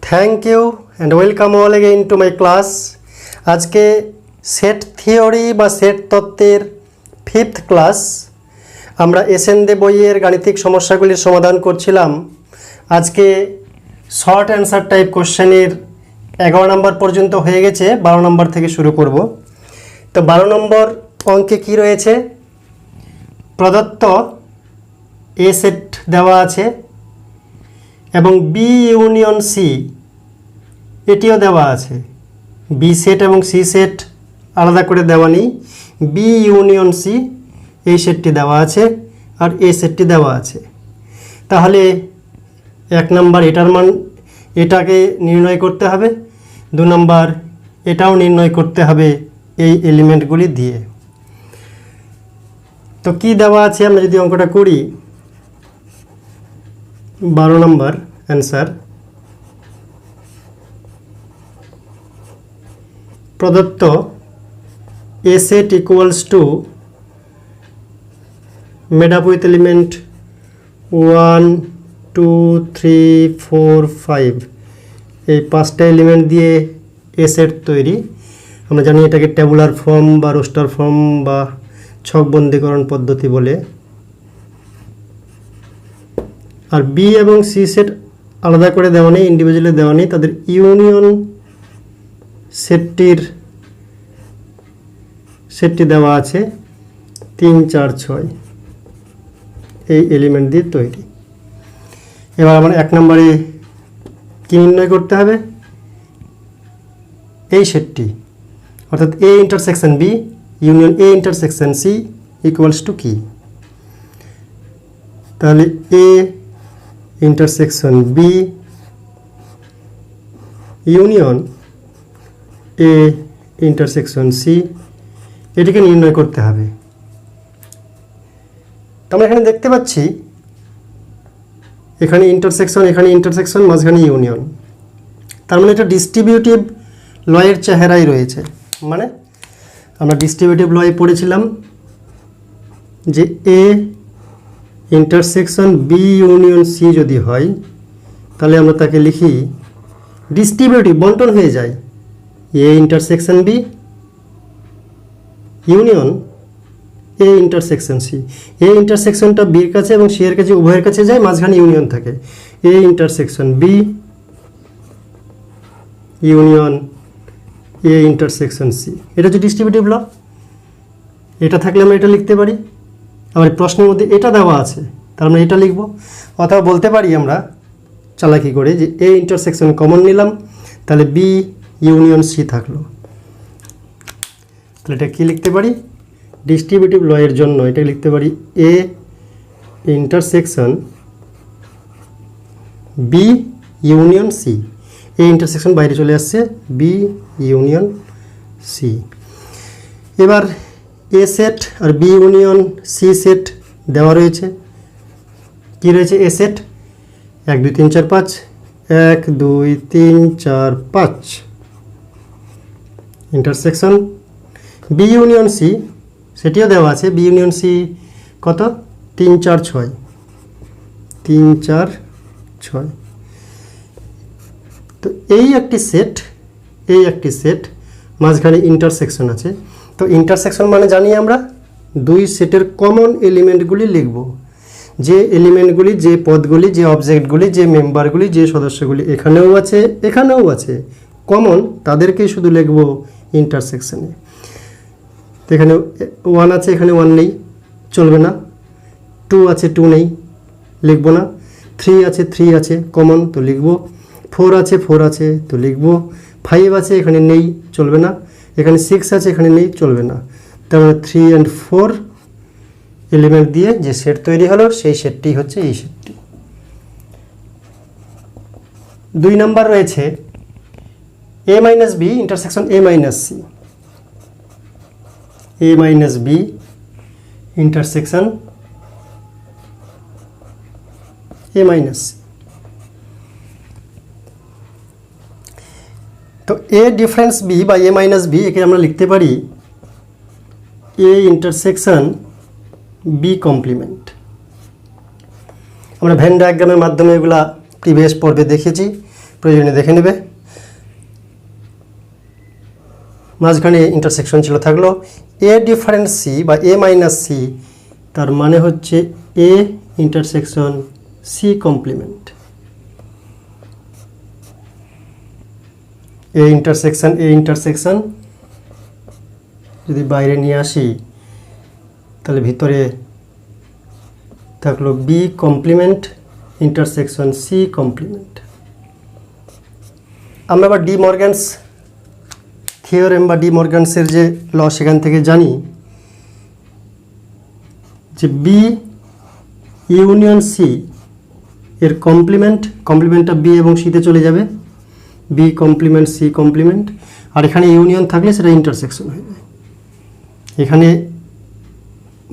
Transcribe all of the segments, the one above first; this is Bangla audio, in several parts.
Thank you and welcome all again to my class. আজকে সেট থিওরি বা সেট তত্ত্বের 5th ক্লাস। আমরা এসএন দে বইয়ের গাণিতিক সমস্যাগুলির সমাধান করছিলাম। আজকে শর্ট অ্যান্সার টাইপ কোশ্চেনের 11 নম্বর পর্যন্ত হয়ে গেছে, 12 নম্বর থেকে শুরু করব। তো 12 নম্বর অঙ্কে কি রয়েছে? প্রদত্ত এ সেট দেওয়া আছে এবং বি ইউনিয়ন সি এটিও দেওয়া আছে। বি সেট এবং সি সেট আলাদা করে দেওয়া নেই, বি ইউনিয়ন সি এই সেটটি দেওয়া আছে আর এ সেটটি দেওয়া আছে। তাহলে 1 নম্বর এটার মান এটাকে নির্ণয় করতে হবে, 2 নম্বর এটাও নির্ণয় করতে হবে এই এলিমেন্টগুলি দিয়ে। তো কি দেওয়া আছে আমরা যদি অঙ্কটা করি, 12 নম্বর অ্যান্সার। প্রদত্ত A set equals to made up with element 1 2 3 4 5, এই 5টা এলিমেন্ট দিয়ে এ সেট তৈরি। আমরা জানি এটাকে ট্যাবুলার ফর্ম বা রোস্টার ফর্ম বা ছকবন্দীকরণ পদ্ধতি বলে। আর বি এবং সি সেট আলাদা করে দেওয়া নেই, ইন্ডিভিজুয়ালি দেওয়া নেই, তাদের ইউনিয়ন সেটটি দেওয়া আছে 3 4 6 এই এলিমেন্ট দিয়ে তৈরি। এবার আমার 1 নম্বরে কি নির্ণয় করতে হবে? এই সেটটি অর্থাৎ A intersection B union A intersection C equals to কি? তাহলে A intersection B union A intersection C, এটিকে নির্ণয় করতে হবে। তো আমরা এখানে দেখতে পাচ্ছি এখানে ইন্টারসেকশন মাঝখানে ইউনিয়ন, তার মানে এটা ডিস্ট্রিবিউটিভ লয়ের চেহারাই রয়েছে। মানে আমরা ডিস্ট্রিবিউটিভ লয়ে পড়েছিলাম যে A intersection B union C যদি হয় তাহলে আমরা তাকে লিখি ডিস্ট্রিবিউটিভ, বন্টন হয়ে যায় A intersection B union A intersection C. A ইন্টারসেকশনটা বির কাছে এবং সি এর কাছে উভয়ের কাছে যায়, মাঝখানে ইউনিয়ন থাকে। A intersection B union A intersection C, এটা হচ্ছে ডিস্ট্রিবিউটিভ ল। এটা থাকলে আমরা এটা লিখতে পারি। আবার প্রশ্নের মধ্যে এটা দেওয়া আছে, তার আমরা এটা লিখব। অথবা বলতে পারি আমরা চালাকি করে যে এ ইন্টারসেকশন কমন নিলাম, তাহলে বি ইউনিয়ন সি থাকলো। তাহলে এটা কি লিখতে পারি? ডিস্ট্রিবিউটিভ লয়ের জন্য এটা লিখতে পারি A intersection B union C. A intersection বাইরে চলে আসছে, বি ইউনিয়ন সি। এবার এ সেট আর বি ইউনিয়ন সি সেট দেওয়া রয়েছে। কি রয়েছে? A set 1 2 3 4 5, 1 2 3 4 5 intersection B union C সেটিও দেওয়া আছে। বি ইউনিয়ন সি কত? 3 4 6 3 4 6। তো এই একটি সেট মাঝখানে ইন্টারসেকশন আছে। তো ইন্টারসেকশন মানে জানি আমরা দুই সেটের কমন এলিমেন্টগুলি লিখব। যে এলিমেন্টগুলি, যে পদগুলি, যে অবজেক্টগুলি, যে মেম্বারগুলি, যে সদস্যগুলি এখানেও আছে এখানেও আছে কমন, তাদেরকেই শুধু লিখব ইন্টারসেকশনে। তো এখানে 1 আছে, এখানে 1 নেই, চলবে না। 2 আছে, 2 নেই, লিখব না। 3 আছে, 3 আছে কমন, তো লিখব। 4 আছে, 4 আছে, তো লিখব। 5 আছে, এখানে নেই, চলবে না। এখানে 6 আছে, এখানে নেই, চলবে না। তারপরে 3 and 4 এলিমেন্ট দিয়ে যে সেট তৈরি হলো সেই সেটটি হচ্ছে এই সেটটি। 2 নাম্বার রয়েছে A minus B intersection A minus C. A minus B intersection A minus C. তো এ ডিফারেন্স বি বা এ মাইনাস বি, একে আমরা লিখতে পারি এ ইন্টারসেকশন বি কমপ্লিমেন্ট। আমরা ভেন ডায়াগ্রামের মাধ্যমে এগুলা প্রিভিয়াস পর্বে দেখেছি। প্রয়োজনে দেখে নেবে। মাঝখানে ইন্টারসেকশন ছিল থাকলো এ ডিফারেন্স সি বা এ মাইনাস সি, তার মানে হচ্ছে A intersection C complement. A intersection যদি বাইরে নিয়ে আসি তাহলে ভিতরে থাকলো B complement intersection C complement. আমরা আবার ডি মর্গ্যানস থিওরেম বা ডি মর্গ্যানসের যে ল সেখান থেকে জানি যে বি ইউনিয়ন সি এর কমপ্লিমেন্টটা বি এবং সিতে চলে যাবে, বি কমপ্লিমেন্ট সি কমপ্লিমেন্ট, আর এখানে ইউনিয়ন থাকলে সেটা ইন্টারসেকশন হয়ে যায়। এখানে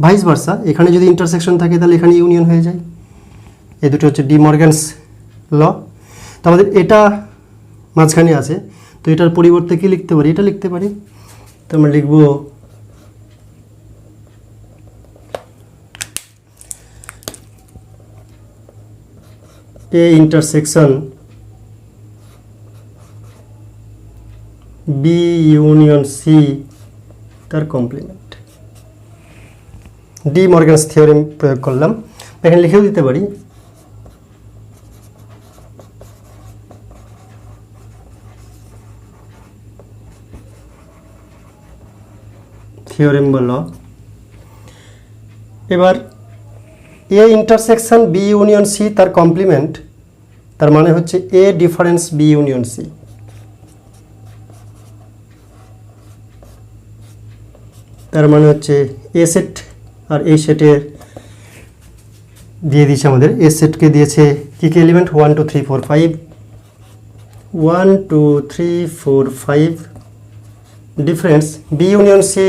ভাইস ভার্সা, এখানে যদি ইন্টারসেকশন থাকে তাহলে এখানে ইউনিয়ন হয়ে যায়। এই দুটো হচ্ছে ডি মর্গ্যানস ল। তো আমাদের এটা মাঝখানে আছে, তো এটার পরিবর্তে কি লিখতে পারি? এটা লিখতে পারি। তো আমরা লিখব A intersection B union C তার কমপ্লিমেন্ট। ডি মর্গ্যানস থিওরেম প্রয়োগ করলাম, এখানে লিখেও দিতে পারি থিওরেম বা ল। এবার A intersection B union C তার কমপ্লিমেন্ট, তার মানে হচ্ছে A difference B union C. তার মানে হচ্ছে এ সেট আর এই সেটের দিয়ে দিয়েছে আমাদের, এ সেটকে দিয়েছে কী কী element 1 2 3 4 5, 1 2 3 4 5 difference B union C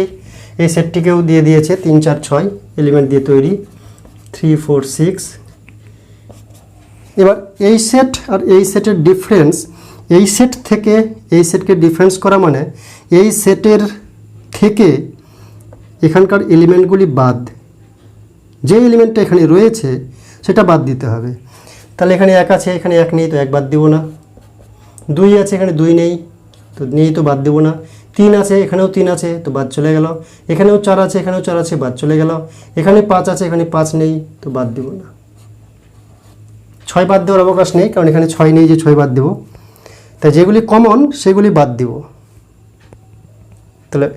এই সেটটিকেও দিয়ে দিয়েছে 3 4 6 এলিমেন্ট দিয়ে তৈরি 3 4 6। এবার এই সেট আর এই সেটের ডিফারেন্স, এই সেট থেকে এই সেটকে ডিফারেন্স করা মানে এই সেটের থেকে এখানকার এলিমেন্টগুলি বাদ, যে এলিমেন্টটা এখানে রয়েছে সেটা বাদ দিতে হবে। তাহলে এখানে 1 আছে, এখানে 1 নেই, তো 1 বাদ দিব না। 2 আছে, এখানে 2 নেই, তো নেই তো বাদ দেবো না। 3 আছে, এখানেও 3 আছে, তো বাদ চলে গেল। এখানেও 4 আছে, এখানেও 4 আছে, বাদ চলে গেল। এখানে 5 আছে, এখানে 5 নেই, তো বাদ দেবো না। 6 বাদ দেওয়ার অবকাশ নেই, কারণ এখানে 6 নেই যে 6 বাদ দেবো। তাই যেগুলি কমন সেগুলি বাদ দিব। তাহলে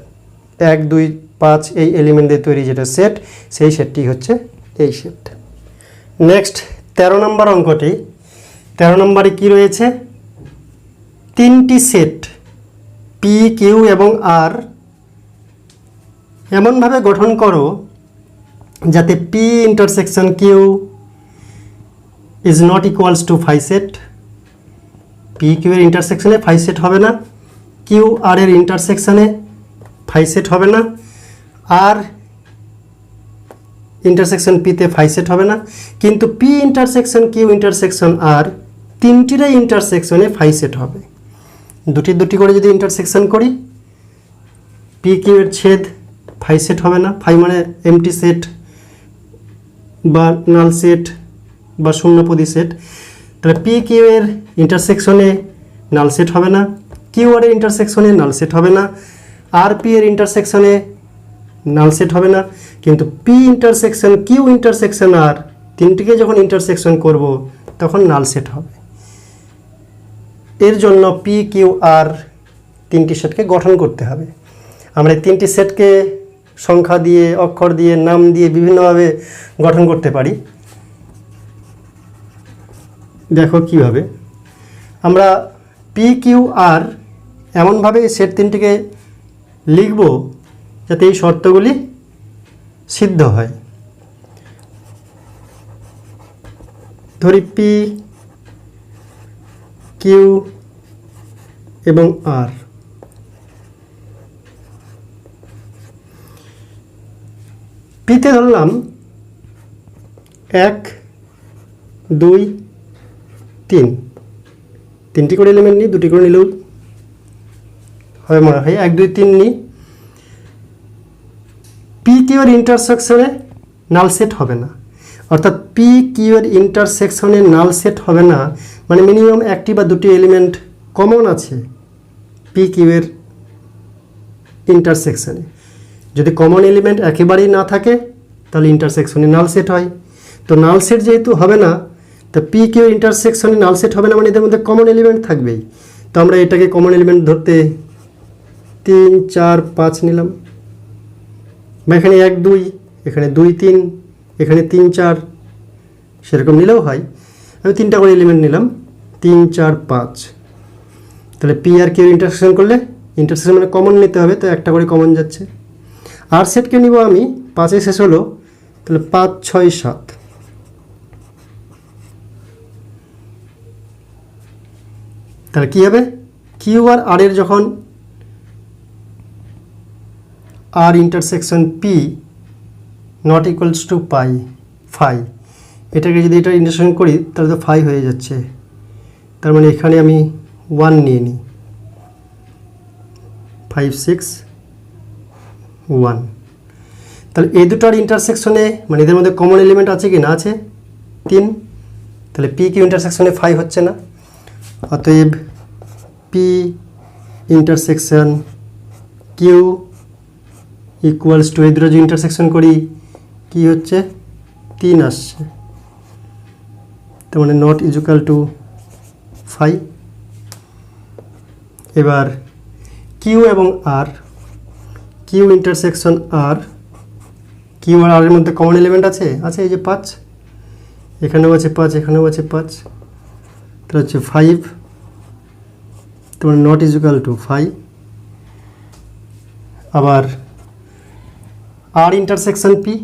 1 2 5 এই এলিমেন্ট দিয়ে তৈরি যেটা সেট, সেই সেটটি হচ্ছে এই সেট। নেক্সট 13 নম্বর অঙ্কটি। 13 নম্বরে কি রয়েছে? 3টি সেট পি কিউ এবং আর এমনভাবে গঠন করো যাতে P intersection Q is not equals to 5 set. P Q এর ইন্টারসেকশনে 5 সেট হবে না, কিউ আর এর ইন্টারসেকশনে 5 সেট হবে না, আর ইন্টারসেকশন পিতে 5 সেট হবে না, কিন্তু পি ইন্টারসেকশন কিউ ইন্টারসেকশন আর তিনটিরই ইন্টারসেকশনে 5 সেট হবে। দুটি করে যদি ইন্টারসেকশন করি, পি কিউ এর ছেদ 5 সেট হবে না, 5 মানে এমটি সেট বা নাল সেট বা শূন্যপদী সেট। তাহলে পি কিউ এর ইন্টারসেকশনে নাল সেট হবে না, কিউ আর এর ইন্টারসেকশনে নাল সেট হবে না, আর পি এর ইন্টারসেকশনে নাল সেট হবে না, কিন্তু পি ইন্টারসেকশন কিউ ইন্টারসেকশন আর তিনটিকে যখন ইন্টারসেকশন করব তখন নাল সেট হবে। এর জন্য পি কিউ আর তিনটি সেটকে গঠন করতে হবে। আমরা এই তিনটি সেটকে সংখ্যা দিয়ে, অক্ষর দিয়ে, নাম দিয়ে বিভিন্নভাবে গঠন করতে পারি। দেখো কিভাবে আমরা পি কিউ আর এমনভাবে এই সেট তিনটিকে লিখব যাতে এই শর্তগুলি সিদ্ধ হয়। ধরি পি কিউ এবং আর। পিতে ধরলাম 1 2 3, তিনটি করে এলিমেন্ট নিই, দুটি করে নিলেও হবে মনে হয়। 1 2 3 নিই। পি কিউ এর ইন্টারসেকশনে নাল সেট হবে না, অর্থাৎ পি কিউ এর ইন্টারসেকশনে নাল সেট হবে না মানে মিনিমাম একটি বা দুটি এলিমেন্ট কমন আছে পি কিউ এর ইন্টারসেকশনে। যদি কমন এলিমেন্ট একেবারেই না থাকে তাহলে ইন্টারসেকশনে নাল সেট হয়। তো নাল সেট যেহেতু হবে না, তো পি কিউ ইন্টারসেকশনে নাল সেট হবে না, মানে এদের মধ্যে কমন এলিমেন্ট থাকবেই। তো আমরা এটাকে কমন এলিমেন্ট ধরতে 3 4 5 নিলাম, বা এখানে 1 2, এখানে 2 3, এখানে 3 4, সেরকম নিলেও হয়। আমি 3টা করে এলিমেন্ট নিলাম, 3 4 5। তাহলে পি আর কিউ ইন্টারসেকশন করলে ইন্টারসেকশন মানে কমন নিতে হবে, তো একটা করে কমন যাচ্ছে। আর সেটকে নিব আমি, 5 শেষ হলো, তাহলে 5 6 7। তাহলে কী হবে, কিউ আর আর এর যখন R intersection P not equals to পাই ফাই, এটাকে যদি এটা ইন্টারসেকশন করি তাহলে তো ফাই হয়ে যাচ্ছে। তার মানে এখানে আমি 1 নিয়ে নিই, 5 6 1। তাহলে এই দুটোর ইন্টারসেকশনে মানে এদের মধ্যে কমন এলিমেন্ট আছে কি না, আছে 3। তাহলে পি কিউ ইন্টারসেকশনে ফাই হচ্ছে না, অতএব P intersection Q equals to এই দুটো যদি ইন্টারসেকশন করি কি হচ্ছে, 3 আসছে। তার মানে নট ইকুয়াল টু ফাই। এবার কিউ এবং আর, কিউ ইন্টারসেকশন আর, কিউ আর আর এর মধ্যে কমন এলিমেন্ট আছে, আছে এই যে 5, এখানেও আছে 5, এখানেও আছে 5, তাহলে হচ্ছে 5। তোমার নট ইকুয়াল টু 5। আবার আর ইন্টারসেকশন পি,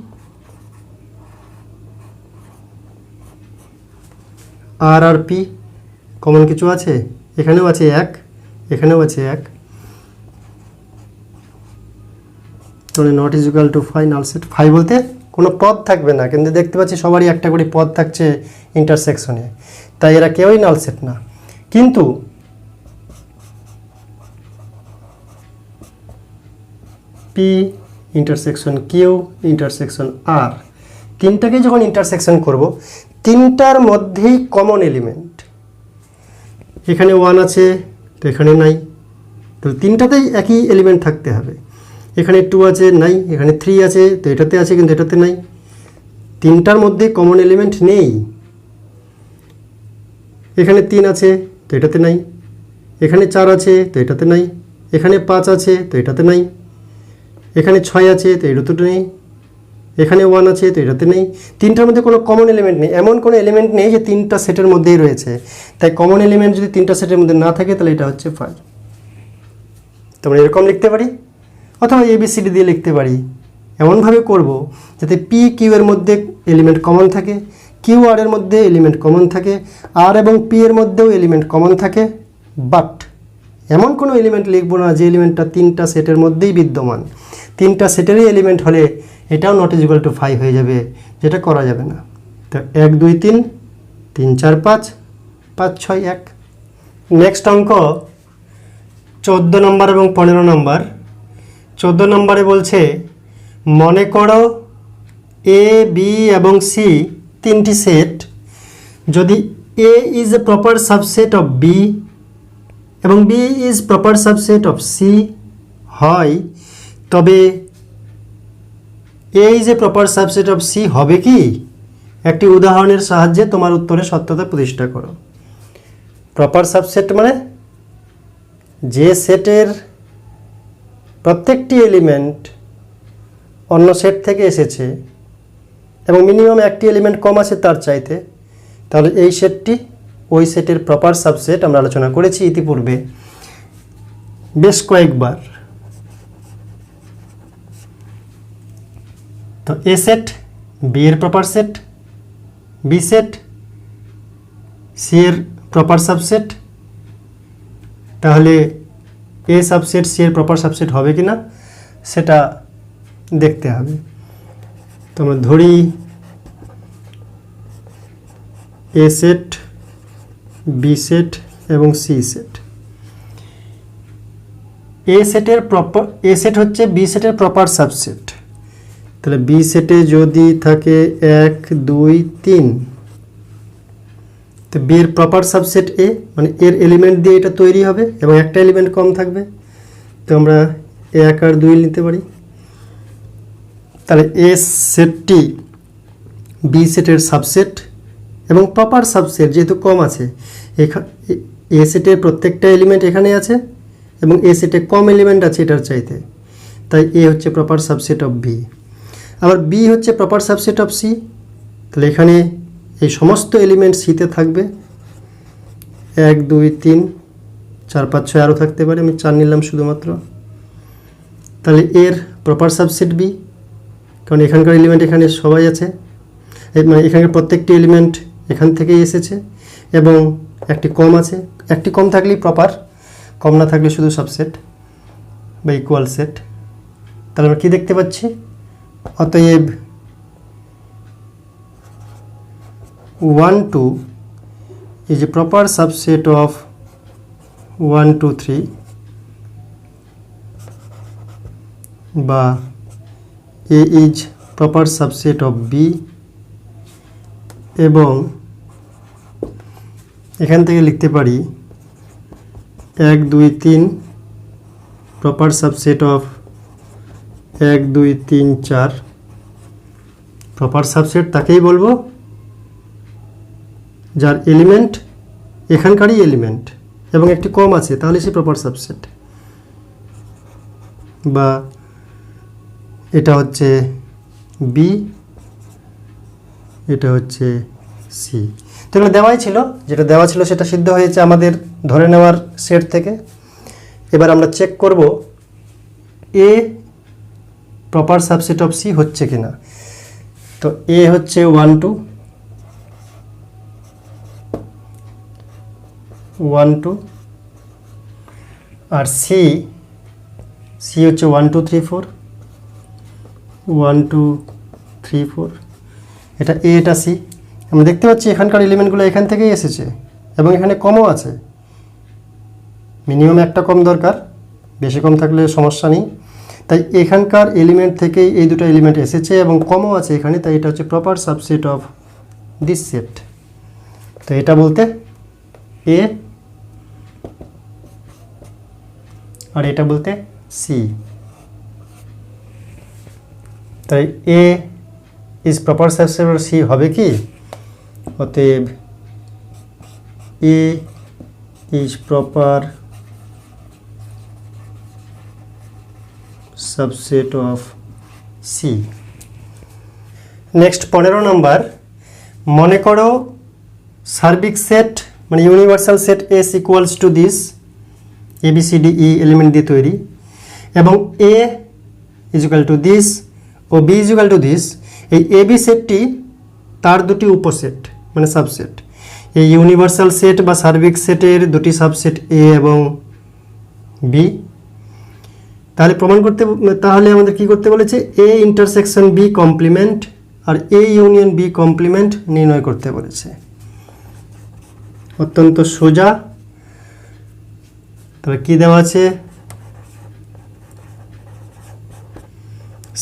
আর আর পি কমন কিছু আছে, এখানেও আছে 1, এখানেও আছে 1, তাহলে not equal to phi null set. Phi বলতে কোনো পদ থাকবে না, কিন্তু দেখতে পাচ্ছি সবারই একটা করে পদ থাকছে ইন্টারসেকশনে, তাই এরা কেউই নাল সেট না। কিন্তু পি ইন্টারসেকশন কিউ ইন্টারসেকশন আর, তিনটাকে যখন ইন্টারসেকশন করব, তিনটার মধ্যেই কমন এলিমেন্ট, এখানে 1 আছে তো এখানে নাই, তো তিনটাতেই একই এলিমেন্ট থাকতে হবে। এখানে 2 আছে, নাই, এখানে 3 আছে তো এটাতে আছে কিন্তু এটাতে নাই, তিনটার মধ্যে কমন এলিমেন্ট নেই। এখানে 3 আছে তো এটাতে নাই, এখানে 4 আছে তো এটাতে নাই, এখানে 5 আছে তো এটাতে নাই, এখানে 6 আছে তো এটাতে নেই, এখানে 1 আছে তো এটাতে নেই। তিনটার মধ্যে কোনো কমন এলিমেন্ট নেই, এমন কোনো এলিমেন্ট নেই যে তিনটা সেটের মধ্যেই রয়েছে। তাই কমন এলিমেন্ট যদি তিনটা সেটের মধ্যে না থাকে তাহলে এটা হচ্ছে ফাই। তোমরা এরকম লিখতে পারি, অথবা এবিসিডি দিয়ে লিখতে পারি। এমনভাবে করব যাতে পি কিউ এর মধ্যে এলিমেন্ট কমন থাকে, কিউ আর এর মধ্যে এলিমেন্ট কমন থাকে, আর এবং পি এর মধ্যেও এলিমেন্ট কমন থাকে, বাট এমন কোনো এলিমেন্ট লিখবো না যে এলিমেন্টটা তিনটা সেটের মধ্যেই বিদ্যমান। তিনটা সেটেরই এলিমেন্ট হলে এটাও নট ইকুয়াল টু ফাই হয়ে যাবে, যেটা করা যাবে না। তো 1 2 3 3 4 5 5 6 1। নেক্সট অঙ্ক 14 নম্বর এবং 15 নম্বর। 14 নম্বরে বলছে, মনে করো এ বি এবং সি তিনটি সেট, যদি A is a proper subset of B এবং B is proper subset of C হয়, তবে A is a proper subset of C হবে কি? একটি উদাহরণের সাহায্যে তোমার উত্তরের সত্যতা প্রতিষ্ঠা করো। প্রপার সাবসেট মানে যে সেটের প্রত্যেকটি এলিমেন্ট অন্য সেট থেকে এসেছে এবং মিনিমাম একটি এলিমেন্ট কম আছে তার চাইতে, তাহলে এই সেটটি ওই সেটের প্রপার সাবসেট। আমরা আলোচনা করেছি ইতিপূর্বে বেশ কয়েকবার। তো এ সেট বি এর proper set, B set C এর প্রপার সাবসেট, তাহলে এ সাবসেট সি এর প্রপার সাবসেট হবে কি না সেটা দেখতে হবে। তো আমরা ধরি এ সেট, বি সেট এবং সি সেট। এ সেট হচ্ছে বি সেটের প্রপার সাবসেট। তাহলে বি সেটে যদি থাকে 1 2 3, তো বি এর প্রপার সাবসেট এ, মানে এর এলিমেন্ট দিয়ে এটা তৈরি হবে এবং একটা এলিমেন্ট কম থাকবে। তো আমরা 1 আর 2 নিতে পারি। তাহলে এ সেটটি বি সেটের সাবসেট এবং প্রপার সাবসেট, যেহেতু কম আছে, এ সেটের প্রত্যেকটা এলিমেন্ট এখানে আছে এবং এ সেটে কম এলিমেন্ট আছে এটার চাইতে, তাই এ হচ্ছে প্রপার সাবসেট অফ বি। আবার বি হচ্ছে প্রপার সাবসেট অফ সি। তাহলে এখানে এই সমস্ত এলিমেন্ট সিতে থাকবে, 1 2 3 4 5 6 আরও থাকতে পারে, আমি 4 নিলাম শুধুমাত্র। তাহলে এর প্রপার সাবসেট বি, কারণ এখানকার এলিমেন্ট এখানে সবাই আছে, মানে এখানকার প্রত্যেকটি এলিমেন্ট এখান থেকেই এসেছে এবং একটি কম আছে। একটি কম থাকলেই প্রপার, কম না থাকলে শুধু সাবসেট বা ইকুয়াল সেট। তাহলে আমরা কী দেখতে পাচ্ছি? অতএব 1 2 is a proper subset of 1 2 3 বা A is proper subset of B, এবং এখান থেকে লিখতে পারি 1 2 3 proper subset of 1 2 3 4। Proper subset তাকেই বলবো যার এলিমেন্ট এখানকারই এলিমেন্ট এবং একটি কম আছে, তাহলে সে প্রপার সাবসেট। বা এটা হচ্ছে বি, এটা হচ্ছে সি। তো এগুলো দেওয়াই ছিল, যেটা দেওয়া ছিল সেটা সিদ্ধ হয়েছে আমাদের ধরে নেওয়ার সেট থেকে। এবার আমরা চেক করব A proper subset of C হচ্ছে কিনা। তো এ হচ্ছে 1 2 1 2 আর সি হচ্ছে 1 2 3 4 1 2 3 4। এটা এ, এটা সি। আমরা দেখতে পাচ্ছি এখানকার এলিমেন্টগুলো এখান থেকেই এসেছে এবং এখানে কমও আছে। মিনিমাম একটা কম দরকার, বেশি কম থাকলে সমস্যা নেই। তাই এখানকার এলিমেন্ট থেকেই এই দুটো এলিমেন্ট এসেছে এবং কমও আছে এখানে, তাই এটা হচ্ছে proper subset of this set. তো এটা বলতে এ আর এটা বলতে সি। তাই A is proper subset of C হবে কি? অতএব A is proper subset of C. Next 15 number, মনে করো সার্বিক সেট মানে universal set S equals to this, A B C D E element দিয়ে তৈরি, এবং A is equal to this ও B is equal to this. এই এ বি সেটটি তার দুটি উপসেট মানে সাবসেট। এই ইউনিভার্সাল সেট বা সার্বিক সেটের দুটি সাবসেট এ এবং বি। তাহলে প্রমাণ করতে, তাহলে আমাদের কি করতে বলেছে? এ ইন্টারসেকশন বি কমপ্লিমেন্ট আর এ ইউনিয়ন বি কমপ্লিমেন্ট নির্ণয় করতে বলেছে। অত্যন্ত সোজা। তাহলে কি দেওয়া আছে?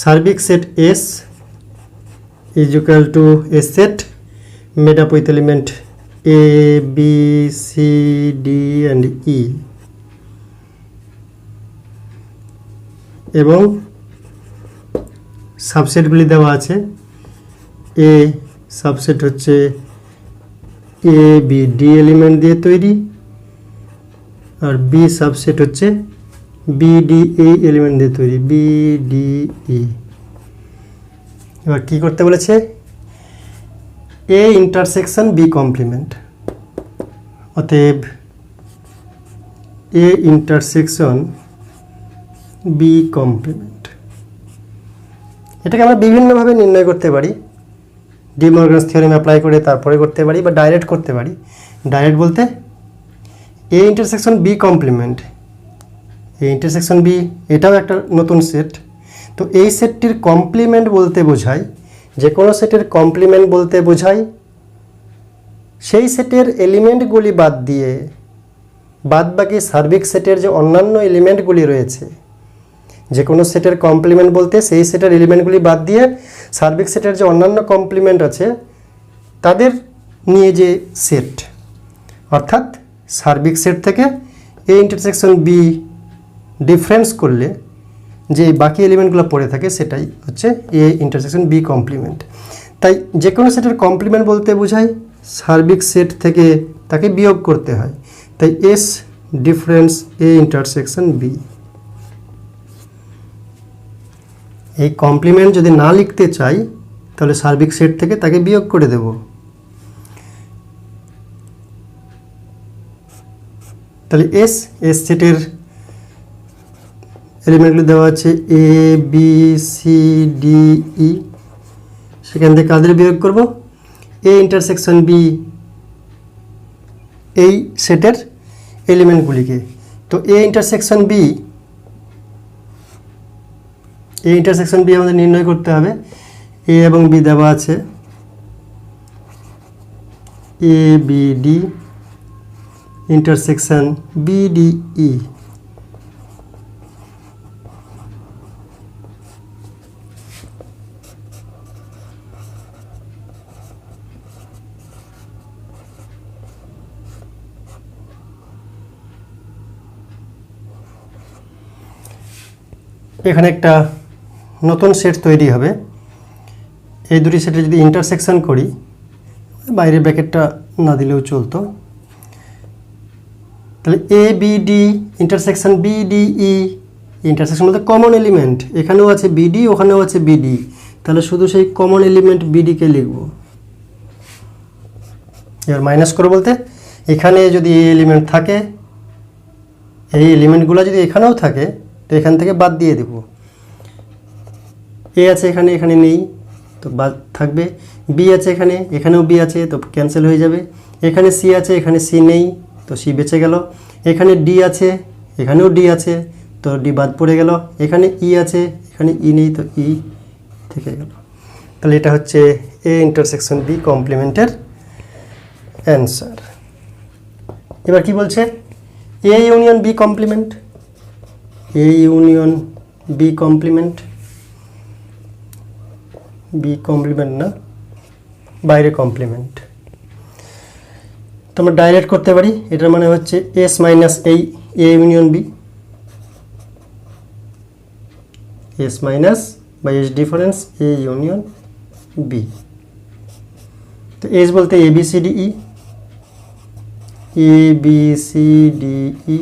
সার্বিক set S is equal to a set made up with element A, B, C, D and E, এবং সাবসেটগুলি দেওয়া আছে। এ সাবসেট হচ্ছে এ বি ডি এলিমেন্ট দিয়ে তৈরি, আর বি সাবসেট হচ্ছে বি ডি ই এলিমেন্ট দিয়ে তৈরি, বি ডি ই। এবার কী করতে বলেছে? A intersection B complement. অতএব এ ইন্টারসেকশন বি কমপ্লিমেন্ট, এটাকে আমরা বিভিন্নভাবে নির্ণয় করতে পারি। ডি মর্গানস থিওরেম অ্যাপ্লাই করে তারপরে করতে পারি বা ডাইরেক্ট করতে পারি। ডাইরেক্ট বলতে A intersection B complement, A intersection B এটাও একটা নতুন সেট। তো এই সেটটির কমপ্লিমেন্ট বলতে বোঝায়, যে কোনো সেটের কমপ্লিমেন্ট বলতে বোঝায় সেই সেটের এলিমেন্টগুলি বাদ দিয়ে বাদবাকি সার্বিক সেটের যে অন্যান্য এলিমেন্টগুলি রয়েছে, যে কোনো সেটের কমপ্লিমেন্ট বলতে সেই সেটের এলিমেন্টগুলি বাদ দিয়ে সার্বিক সেটের যে অন্যান্য কমপ্লিমেন্ট আছে তাদের নিয়ে যে সেট, অর্থাৎ সার্বিক সেট থেকে এ ইন্টারসেকশন বি ডিফারেন্স করলে যে বাকি এলিমেন্টগুলো পড়ে থাকে সেটাই হচ্ছে এ ইন্টারসেকশন বি কমপ্লিমেন্ট। তাই যে কোনো সেটের কমপ্লিমেন্ট বলতে বোঝায় সার্বিক সেট থেকে তাকে বিয়োগ করতে হয়। তাই এস ডিফারেন্স এ ইন্টারসেকশন বি। এই কমপ্লিমেন্ট যদি না লিখতে চাই তাহলে সার্বিক সেট থেকে তাকে বিয়োগ করে দেব। তাহলে এস সেটের এলিমেন্টগুলো দেওয়া আছে এ বি সি ডি ই, সেখান থেকে কাদের বিয়োগ করব? এ ইন্টারসেকশন বি এই সেটের এলিমেন্টগুলিকে। তো এ ইন্টারসেকশন বি আমাদের নির্ণয় করতে হবে। এ এবং বি দেওয়া আছে A B D intersection B D E. এখানে একটা নতুন সেট তৈরি হবে। এই দুটি সেটে যদি ইন্টারসেকশন করি, বাইরে ব্র্যাকেটটা না দিলেও চলতো, তাহলে A B D intersection B D E. Intersection বলতে কমন এলিমেন্ট, এখানেও আছে বিডি ওখানেও আছে বিডি, তাহলে শুধু সেই কমন এলিমেন্ট বিডিকে লিখব। এবার মাইনাস করে বলতে এখানে যদি এই এলিমেন্ট থাকে, এই এলিমেন্টগুলো যদি এখানেও থাকে তো এখান থেকে বাদ দিয়ে দেব। এ আছে এখানে, এখানে নেই তো বাদ থাকবে। বি আছে এখানে, এখানেও বি আছে তো ক্যান্সেল হয়ে যাবে। এখানে সি আছে, এখানে সি নেই তো সি বেঁচে গেল। এখানে ডি আছে, এখানেও ডি আছে তো ডি বাদ পড়ে গেল। এখানে ই আছে, এখানে ই নেই তো ই থেকে গেল। তাহলে এটা হচ্ছে এ ইন্টারসেকশন বি কমপ্লিমেন্টের অ্যান্সার। এবার কি বলছে? A union B complement. A union B complement, B complement না, বাইরে কমপ্লিমেন্ট। তো আমরা ডাইরেক্ট করতে পারি। এটার মানে হচ্ছে এস মাইনাস এই A union B, S minus by S difference A union B. তো এস বলতে A B C D E, A B C D E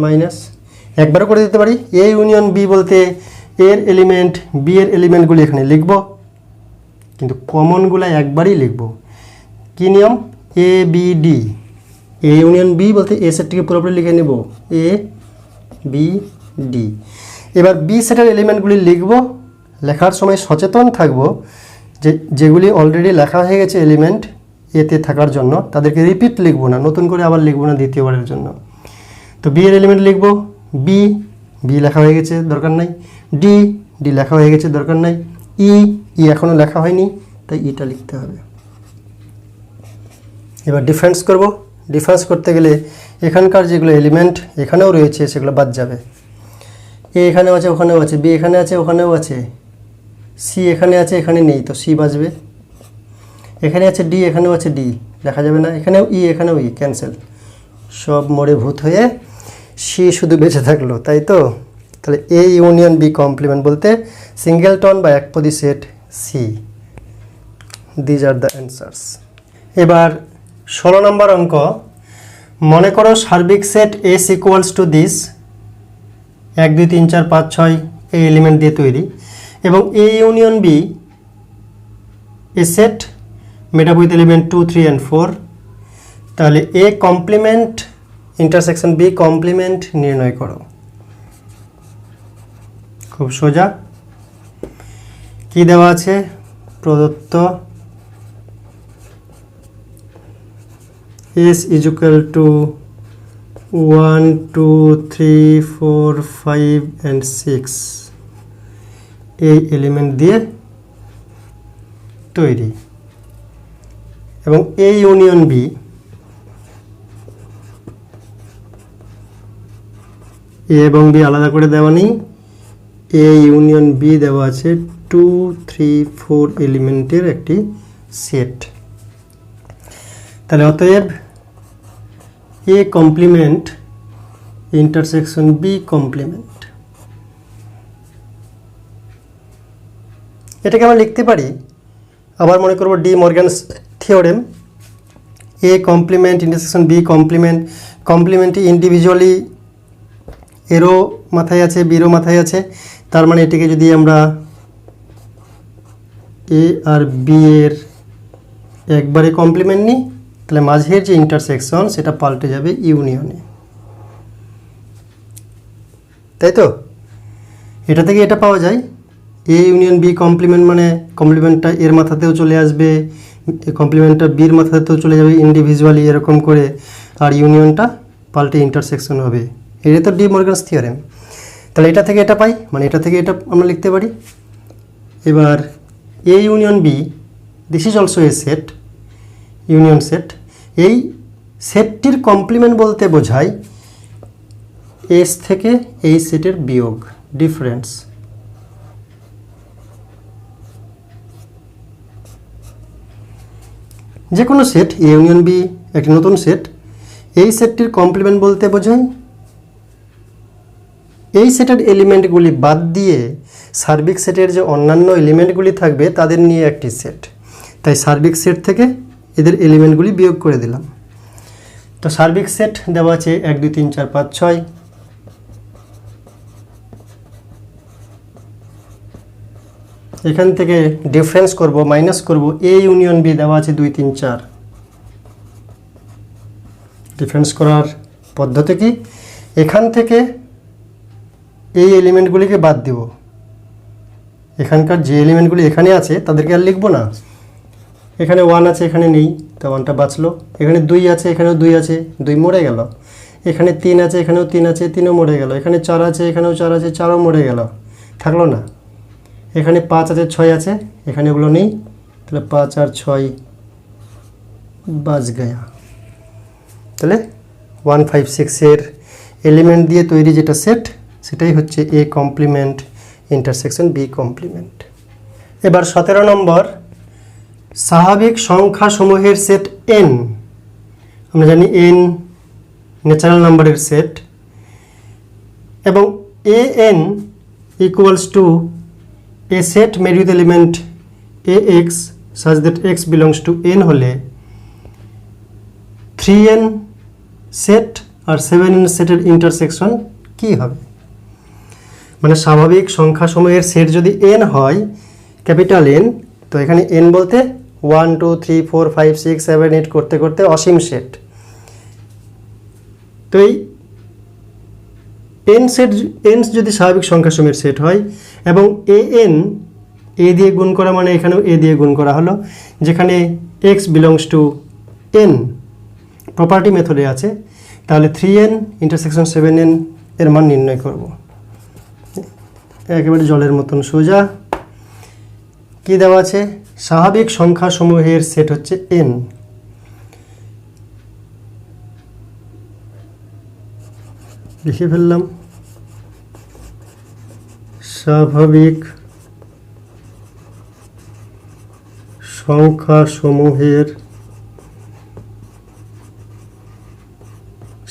minus একবারও করে দিতে পারি। এ ইউনিয়ন বি বলতে এর এলিমেন্ট বি এর এলিমেন্টগুলি এখানে লিখব, কিন্তু কমনগুলো একবারই লিখব। কি নিয়ম? A B D. A union B বলতে এ সেটটিকে পুরোপুরি লিখে নেব, এ বি ডি। এবার বি সেটের এলিমেন্টগুলি লিখব। লেখার সময় সচেতন থাকব যে যেগুলি অলরেডি লেখা হয়ে গেছে এলিমেন্ট এতে থাকার জন্য তাদেরকে রিপিট লিখব না, নতুন করে আবার লিখব না দ্বিতীয়বারের জন্য। তো বি এর এলিমেন্ট লিখব, বি বি লেখা হয়ে গেছে দরকার নাই। ডি ডি লেখা হয়ে গেছে দরকার নাই। ই ই এখনও লেখা হয়নি তাই ইটা লিখতে হবে। এবার ডিফারেন্স করব। ডিফারেন্স করতে গেলে এখানকার যেগুলো এলিমেন্ট এখানেও রয়েছে সেগুলো বাদ যাবে। এ এখানেও আছে ওখানেও আছে, বি এখানে আছে ওখানেও আছে, সি এখানে আছে এখানে নেই তো সি বাজবে। এখানে আছে ডি এখানেও আছে ডি, লেখা যাবে না। এখানেও ই এখানেও ই, ক্যান্সেল। সব মরে ভূত হয়ে সি শুধু বেঁচে থাকলো, তাই তো? তাহলে এ ইউনিয়ন বি কমপ্লিমেন্ট বলতে সিঙ্গেলটন বা একপদী set C. These are the answers. এবার 16 নম্বর অঙ্ক। মনে করো সার্বিক set S equals to this, 1 2 3 4 5 6 এই এলিমেন্ট দিয়ে তৈরি, এবং A union B A set made up with element 2 3 and 4। তাহলে A complement intersection B complement নির্ণয় করো। খুব সোজা। কি দেওয়া আছে? প্রদত্ত S is equal to 1 2 3 4 5 and 6 এই এলিমেন্ট দিয়ে তৈরি, এবং এ ইউনিয়ন বি এ এবং বি আলাদা করে দেওয়া নেই, এ ইউনিয়ন বি দেওয়া আছে 2 3 4 এলিমেন্টের একটি সেট। তাহলে অতএব A complement intersection B complement. এটাকে আমরা লিখতে পারি, আবার মনে করব De Morgan's theorem, A complement intersection B complement. কমপ্লিমেন্টটি ইন্ডিভিজুয়ালি এরও মাথায় আছে, বিরও মাথায় আছে, তার মানে এটিকে যদি আমরা এ আর বি এর একবারে কমপ্লিমেন্ট নিই, তাহলে মাঝের যে ইন্টারসেকশন সেটা পাল্টে যাবে ইউনিয়নে, তাই তো? এটা থেকে এটা পাওয়া যায়, এ ইউনিয়ন বি কমপ্লিমেন্ট মানে কমপ্লিমেন্টটা এর মাথাতেও চলে আসবে, কমপ্লিমেন্টটা বির মাথাতেও চলে যাবে ইন্ডিভিজুয়ালি এরকম করে, আর ইউনিয়নটা পাল্টে ইন্টারসেকশন হবে। এটা তো ডি মর্গ্যানস থিওরেম। তাহলে এটা থেকে এটা পাই, মানে এটা থেকে এটা আমরা লিখতে পারি। এবার A union B, this is also a set, union set. এই সেটটির কমপ্লিমেন্ট বলতে বোঝায় এস থেকে এই সেটের বিয়োগ, ডিফারেন্স। যে কোনো সেট, এ ইউনিয়ন বি একটি নতুন সেট, এই সেটটির কমপ্লিমেন্ট বলতে বোঝায় এই সেটের এলিমেন্টগুলি বাদ দিয়ে সার্বিক সেটের যে অন্যান্য এলিমেন্টগুলি থাকবে তাদের নিয়ে একটি সেট। তাই সার্বিক সেট থেকে এদের এলিমেন্টগুলি বিয়োগ করে দিলাম। তো সার্বিক সেট দেওয়া আছে 1 2 3 4 5 6। এখান থেকে ডিফারেন্স করব, মাইনাস করব, এ ইউনিয়ন বি দেওয়া আছে 2 3 4। ডিফারেন্স করার পদ্ধতি কি? এখান থেকে এই এলিমেন্টগুলিকে বাদ দেব, এখানকার যে এলিমেন্টগুলি এখানে আছে তাদেরকে আর লিখব না। এখানে 1 আছে, এখানে নেই, তো 1টা বাঁচলো। এখানে 2 আছে, এখানেও 2 আছে, 2 মরে গেল। এখানে 3 আছে, এখানেও 3 আছে, 3ও মরে গেল। এখানে 4 আছে, এখানেও 4 আছে, 4ও মরে গেল, থাকলো না। এখানে 5 আছে, 6 আছে, এখানে এগুলো নেই, তাহলে 5 আর 6 বাজ গয়া। তাহলে 1 5 6 এর এলিমেন্ট দিয়ে তৈরি যেটা সেট, সেটাই হচ্ছে A complement intersection B complement. এবার 17 নম্বর, স্বাভাবিক সংখ্যা সমূহের সেট n। আমরা জানি n ন্যাচারাল নাম্বারের সেট, এবং an equals to a set made with element ax such that x belongs to n হলে 3n সেট আর 7n সেটের ইন্টারসেকশন কি হবে? মানে স্বাভাবিক সংখ্যা সমূহের সেট যদি n হয়, ক্যাপিটাল N, তো এখানে n বলতে 1 2 3 4 5 6 7 8 করতে করতে অসীম সেট। তো এই n সেট, n যদি স্বাভাবিক সংখ্যা সমূহের সেট হয় এবং an a দিয়ে গুণ করা মানে এখানেও a দিয়ে গুণ করা হলো, যেখানে x belongs to n property মেথডে আছে, তাহলে 3n ইন্টারসেকশন 7n এর মান নির্ণয় করব। একেবারে জলের মতন সোজা। কি দেওয়া আছে? স্বাভাবিক সংখ্যা সমূহের সেট হচ্ছে n। লিখে ফেললাম, স্বাভাবিক সংখ্যা সমূহের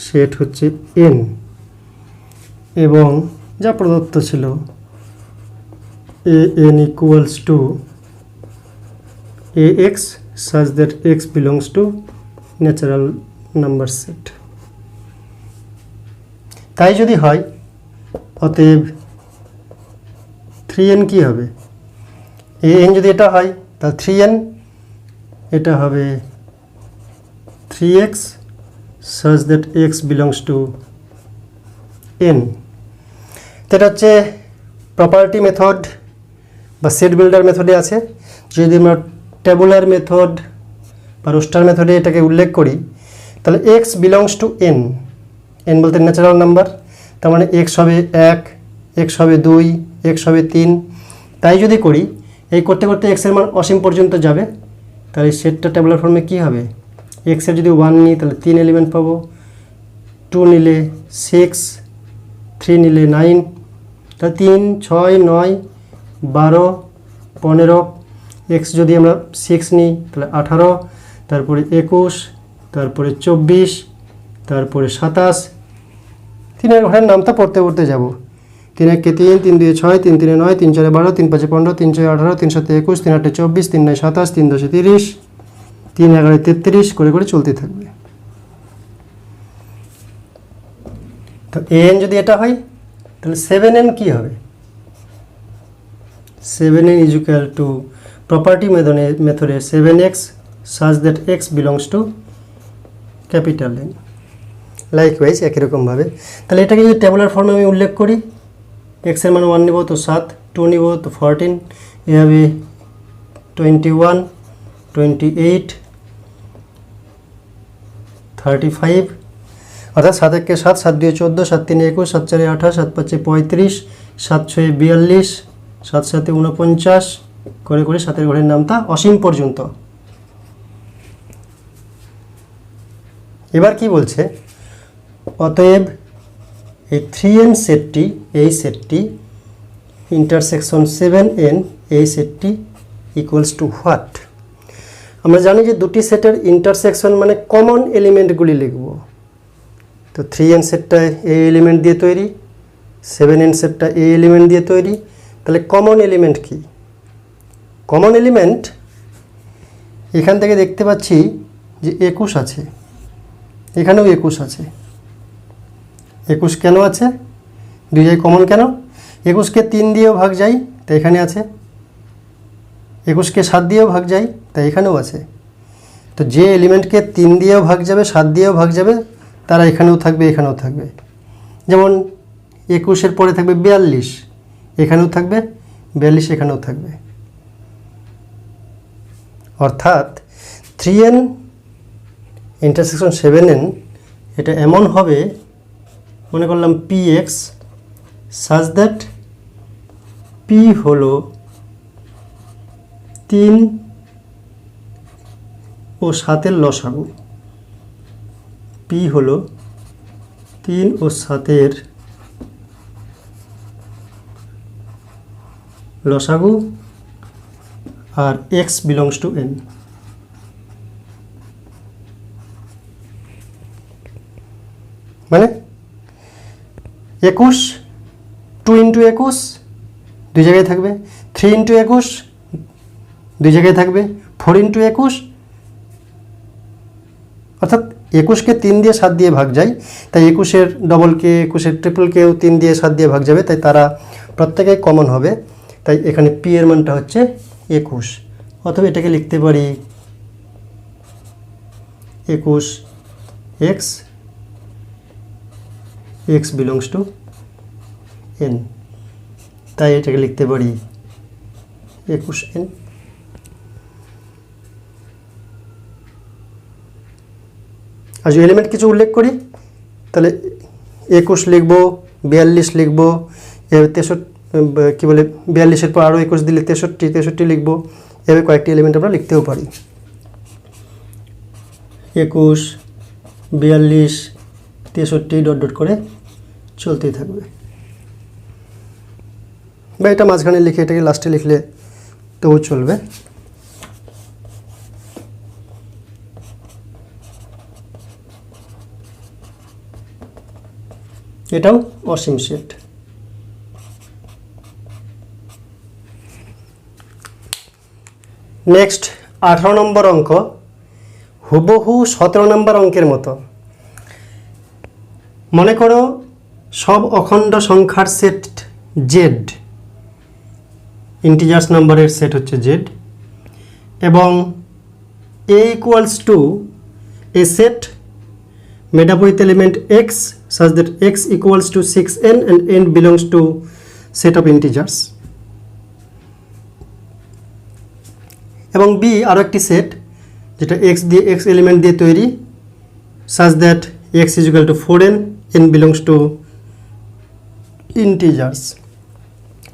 সেট হচ্ছে n, এবং যা প্রদত্ত ছিল an equals to ax such that x belongs to natural number set। তাই যদি হয়, অতএব 3n কি হবে? an যদি এটা হয় তাহলে 3n এটা হবে 3x such that x belongs to n। তো এটা হচ্ছে প্রপার্টি মেথড বা সেট বিল্ডার মেথডে আছে। যদি আমরা টেবুলার মেথড বা রোস্টার মেথডে এটাকে উল্লেখ করি, তাহলে x belongs to n, n বলতে ন্যাচারাল নাম্বার, তার মানে x হবে 1, x হবে 2, x হবে 3। তাই যদি করি, এই করতে করতে x এর মান অসীম পর্যন্ত যাবে, তাহলে সেটটা টেবুলার ফর্মে কি হবে? x এর যদি 1 নিই তাহলে 3 এলিমেন্ট পাবো, 2 নিলে 6, 3 নিলে 9, তাহলে 3 6 9 12 15। x যদি আমরা 6 নিই তাহলে 18, তারপরে 21, তারপরে 24, তারপরে 27, 3-এর ঘরের নামটা পড়তে পড়তে যাব। 3-1-3, 3-2-6, 3-3-9, 3-4-12, 3-5-15, 3-6-18, 3-7-21, 3-8-24, 3-9-27, 3-10-30, 3-11-33 করে করে চলতে থাকবে। তো an যদি এটা হয় তাহলে 7n কি হবে? 7n is equal to property মেথডে 7x such that x belongs to capital N। Likewise একই রকমভাবে তাহলে এটাকে যদি টেবুলার ফর্মে আমি উল্লেখ করি, x এর মান 1 নিব তো 7, 2 নিব তো 14, এভাবে 21, 28, 35, অর্থাৎ 7-1-7, 7-2-14, 7-3-21, 7-4-28, 7-5-35, 7-6-42, 7-7-49 করে করে 7-এর ঘরের নামটা অসীম পর্যন্ত। এবার কি বলছে, অতএব এই 3n সেটটি, এই সেটটি ইন্টারসেকশন 7n, এই সেটটি ইকুয়ালস টু হোয়াট? আমরা জানি যে দুটি সেটের ইন্টারসেকশন মানে কমন এলিমেন্টগুলি লিখব। তো 3n সেটটা এই এলিমেন্ট দিয়ে তৈরি, 7n সেটটা এই এলিমেন্ট দিয়ে তৈরি, তাহলে কমন এলিমেন্ট কি? কমন এলিমেন্ট এখান থেকে দেখতে পাচ্ছি যে 21 আছে, এখানেও 21 আছে। 21 কেন আছে? দুই জায়গায় কমন কেন? 21কে 3 দিয়েও ভাগ যায়, তাই এখানে আছে। 21কে 7 দিয়েও ভাগ যায়, তাই এখানেও আছে। তো যে এলিমেন্টকে 3 দিয়েও ভাগ যাবে, 7 দিয়েও ভাগ যাবে, তারা এখানেও থাকবে, এখানেও থাকবে। যেমন 21-এর পরে থাকবে 42, এখানেও থাকবে 42, এখানেও থাকবে। অর্থাৎ 3n ইন্টারসেকশন 7n এটা এমন হবে, মনে করলাম px such that p হলো 3 ও 7-এর লসাগু, p হলো 3 ও 7-এর লসাগু আর x belongs to n। মানে 21, 2 into 21 দুই জায়গায় থাকবে, 3 into 21 দুই জায়গায় থাকবে, 4 into 21, অর্থাৎ 21কে 3 দিয়ে 7 দিয়ে ভাগ যায়, তাই 21-এর ডবলকে, 21-এর ট্রিপলকেও 3 দিয়ে 7 দিয়ে ভাগ যাবে, তাই তারা প্রত্যেকেই কমন হবে। তাই এখানে p এর মানটা হচ্ছে 21। অথবা এটাকে লিখতে পারি 21x, x belongs to n, তাই এটাকে লিখতে পারি 21n। আর যদি এলিমেন্ট কিছু উল্লেখ করি তাহলে 21 লিখব, 42 লিখব, 63 কি বলে 42-এর পর আরও 21 দিলে 63 লিখব। এভাবে কয়েকটি এলিমেন্ট আমরা লিখতেও পারি। 21, 42, 63 ডট ডট করে চলতেই থাকবে। বা এটা মাঝখানে লিখে এটাকে লাস্টে লিখলে তবু চলবে। এটাও অসীম সেট। নেক্সট 18 নম্বর অঙ্ক, হুবহু 17 নম্বর অঙ্কের মতো। মনে করো সব অখণ্ড সংখ্যার সেট জেড, ইন্টিজার্স নাম্বারের সেট হচ্ছে জেড, এবং A equals to A set made up with element x such that x equals to 6n and n belongs to set of integers, এবং b আরও একটি সেট যেটা x দিয়ে x এলিমেন্ট দিয়ে তৈরি such that x is equal to 4n, n belongs to integers।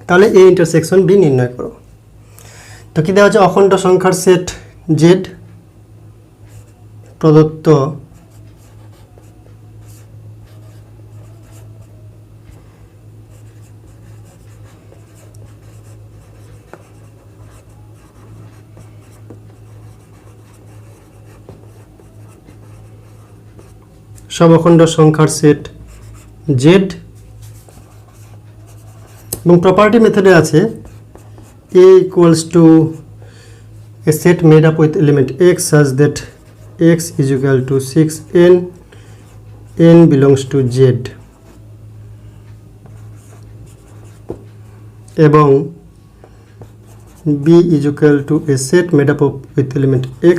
তাহলে a ইন্টারসেকশন b নির্ণয় করো। তো কি দেওয়া হচ্ছে, অখণ্ড সংখ্যার সেট z প্রদত্ত সব অখণ্ড সংখ্যার সেট জেড এবং প্রপার্টি মেথডে আছে A equals to A set made up with element x such that x is equal to 6n, n belongs to Z, এবং b is equal to a set made up of with element x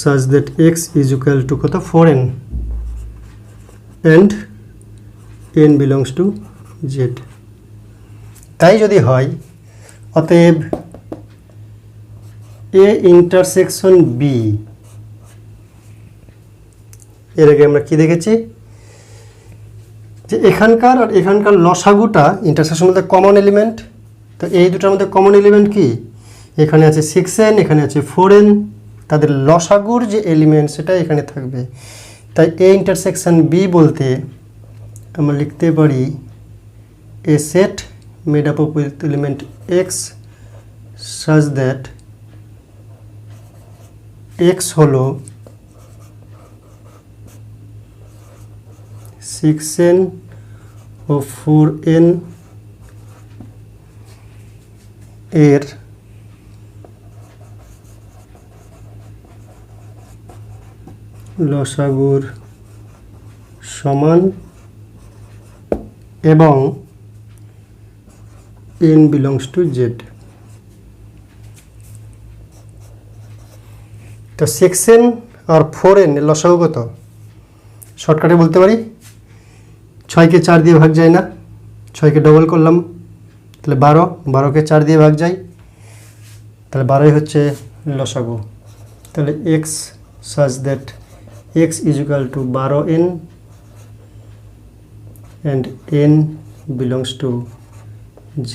such that x is equal to কত 4n and n belongs to z। তাই যদি হয় অতএব a ইন্টারসেকশন b, এর আগে আমরা কি দেখেছি যে এখানকার আর এখানকার লসাগুটা ইন্টারসেকশন মধ্যে কমন এলিমেন্ট। তো এই দুটার মধ্যে কমন এলিমেন্ট কি, এখানে আছে 6n, এখানে আছে 4n, তাদের লসাগুর যে এলিমেন্ট সেটা এখানে থাকবে। তাই এ ইন্টারসেকশন বি বলতে আমরা লিখতে পারি a set made up of with element x such that x হলো 6n ও 4n এর লসাগুর সমান এবং n belongs to z। তো 6n আর 4n এর লসাগু কত, শর্টকাটে বলতে পারি 6কে 4 দিয়ে ভাগ যায় না, 6কে ডবল করলাম তাহলে 12, 12কে 4 দিয়ে ভাগ যায় তাহলে 12ই হচ্ছে লসাগু। তাহলে x such that x is equal to 12n and n belongs to z।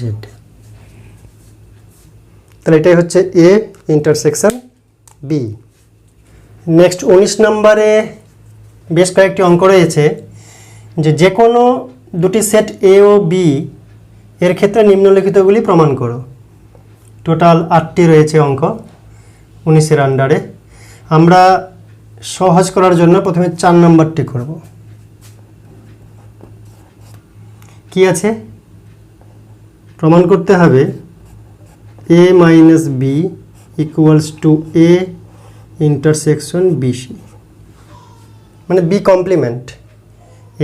তাহলে এটাই হচ্ছে a ইন্টারসেকশন b। নেক্সট 19 নম্বরে বেশ কয়েকটি অঙ্ক রয়েছে যে কোনো দুটি সেট a ও b এর ক্ষেত্রে নিম্নলিখিতগুলি প্রমাণ করো। টোটাল 8টি রয়েছে অঙ্ক 19-এর আন্ডারে। আমরা সহজ করার জন্য প্রথমে 4 নম্বরটি করব। কি আছে, প্রমাণ করতে হবে a minus B equals to a intersection bc, মানে b complement,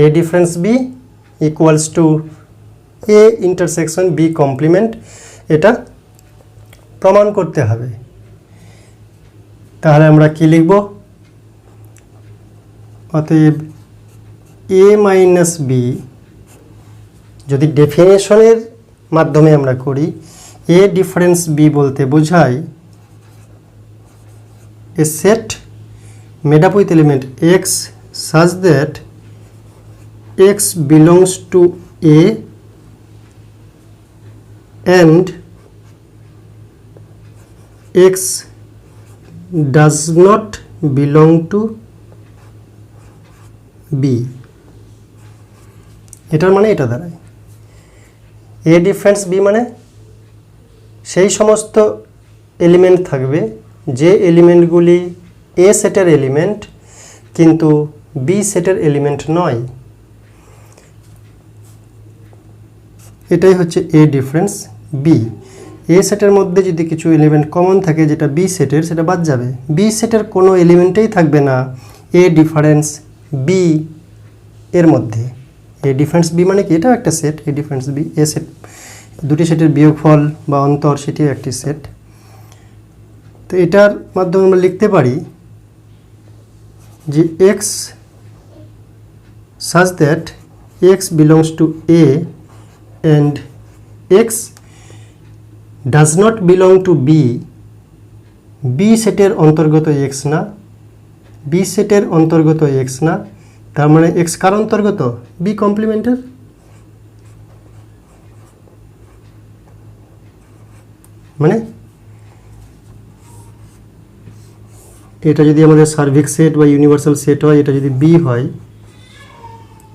a difference b equals to a intersection b complement, এটা প্রমাণ করতে হবে। তাহলে আমরা কি লিখব, অতএব a মাইনাস বি যদি ডেফিনেশনের মাধ্যমে আমরা করি, a ডিফারেন্স b বলতে বোঝায় a set made up with element x such that x belongs to a and x does not belong to b। এটার মানে এটা দাঁড়ায় a ডিফারেন্স b মানে সেই সমস্ত এলিমেন্ট থাকবে যে এলিমেন্টগুলি a সেটের এলিমেন্ট কিন্তু b সেটের এলিমেন্ট নয়। এটাই হচ্ছে a ডিফারেন্স b। a সেটের মধ্যে যদি কিছু এলিমেন্ট কমন থাকে যেটা b সেটের, সেটা বাদ যাবে। b সেটের কোনো এলিমেন্টেই থাকবে না a ডিফারেন্স b এর মধ্যে। a ডিফারেন্স b মানে কি, এটাও একটা set. a difference b, a set দুটি সেটের বিয়োগফল বা অন্তর, সেটিও একটি সেট। তো এটার মাধ্যমে আমরা লিখতে পারি যে x such that x belongs to a and x does not belong to b, b সেটের অন্তর্গত x না, b সেটের অন্তর্গত x না, তার মানে x কার অন্তর্গত, b কমপ্লিমেন্টের। মানে এটা যদি আমাদের সার্ভিক সেট বা ইউনিভার্সাল সেট হয়, এটা যদি b হয়,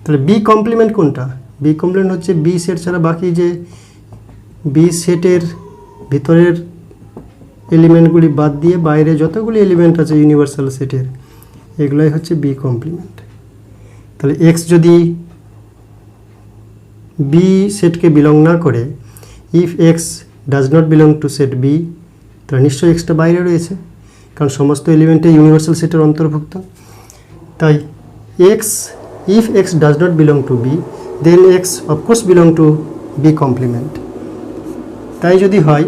তাহলে b কমপ্লিমেন্ট কোনটা, b কমপ্লিমেন্ট হচ্ছে b সেট ছাড়া বাকি যে b সেটের ভিতরের এলিমেন্টগুলি বাদ দিয়ে বাইরে যতগুলি এলিমেন্ট আছে ইউনিভার্সাল সেটের, এগুলাই হচ্ছে b কমপ্লিমেন্ট। তাহলে এক্স যদি বি সেটকে বিলং না করে, if X does not belong to set B, তাহলে নিশ্চয়ই এক্সটা বাইরে রয়েছে, কারণ সমস্ত এলিমেন্টে ইউনিভার্সাল সেটের অন্তর্ভুক্ত। তাই X, if X does not belong to B, then X of course belong to B complement. তাই যদি হয়,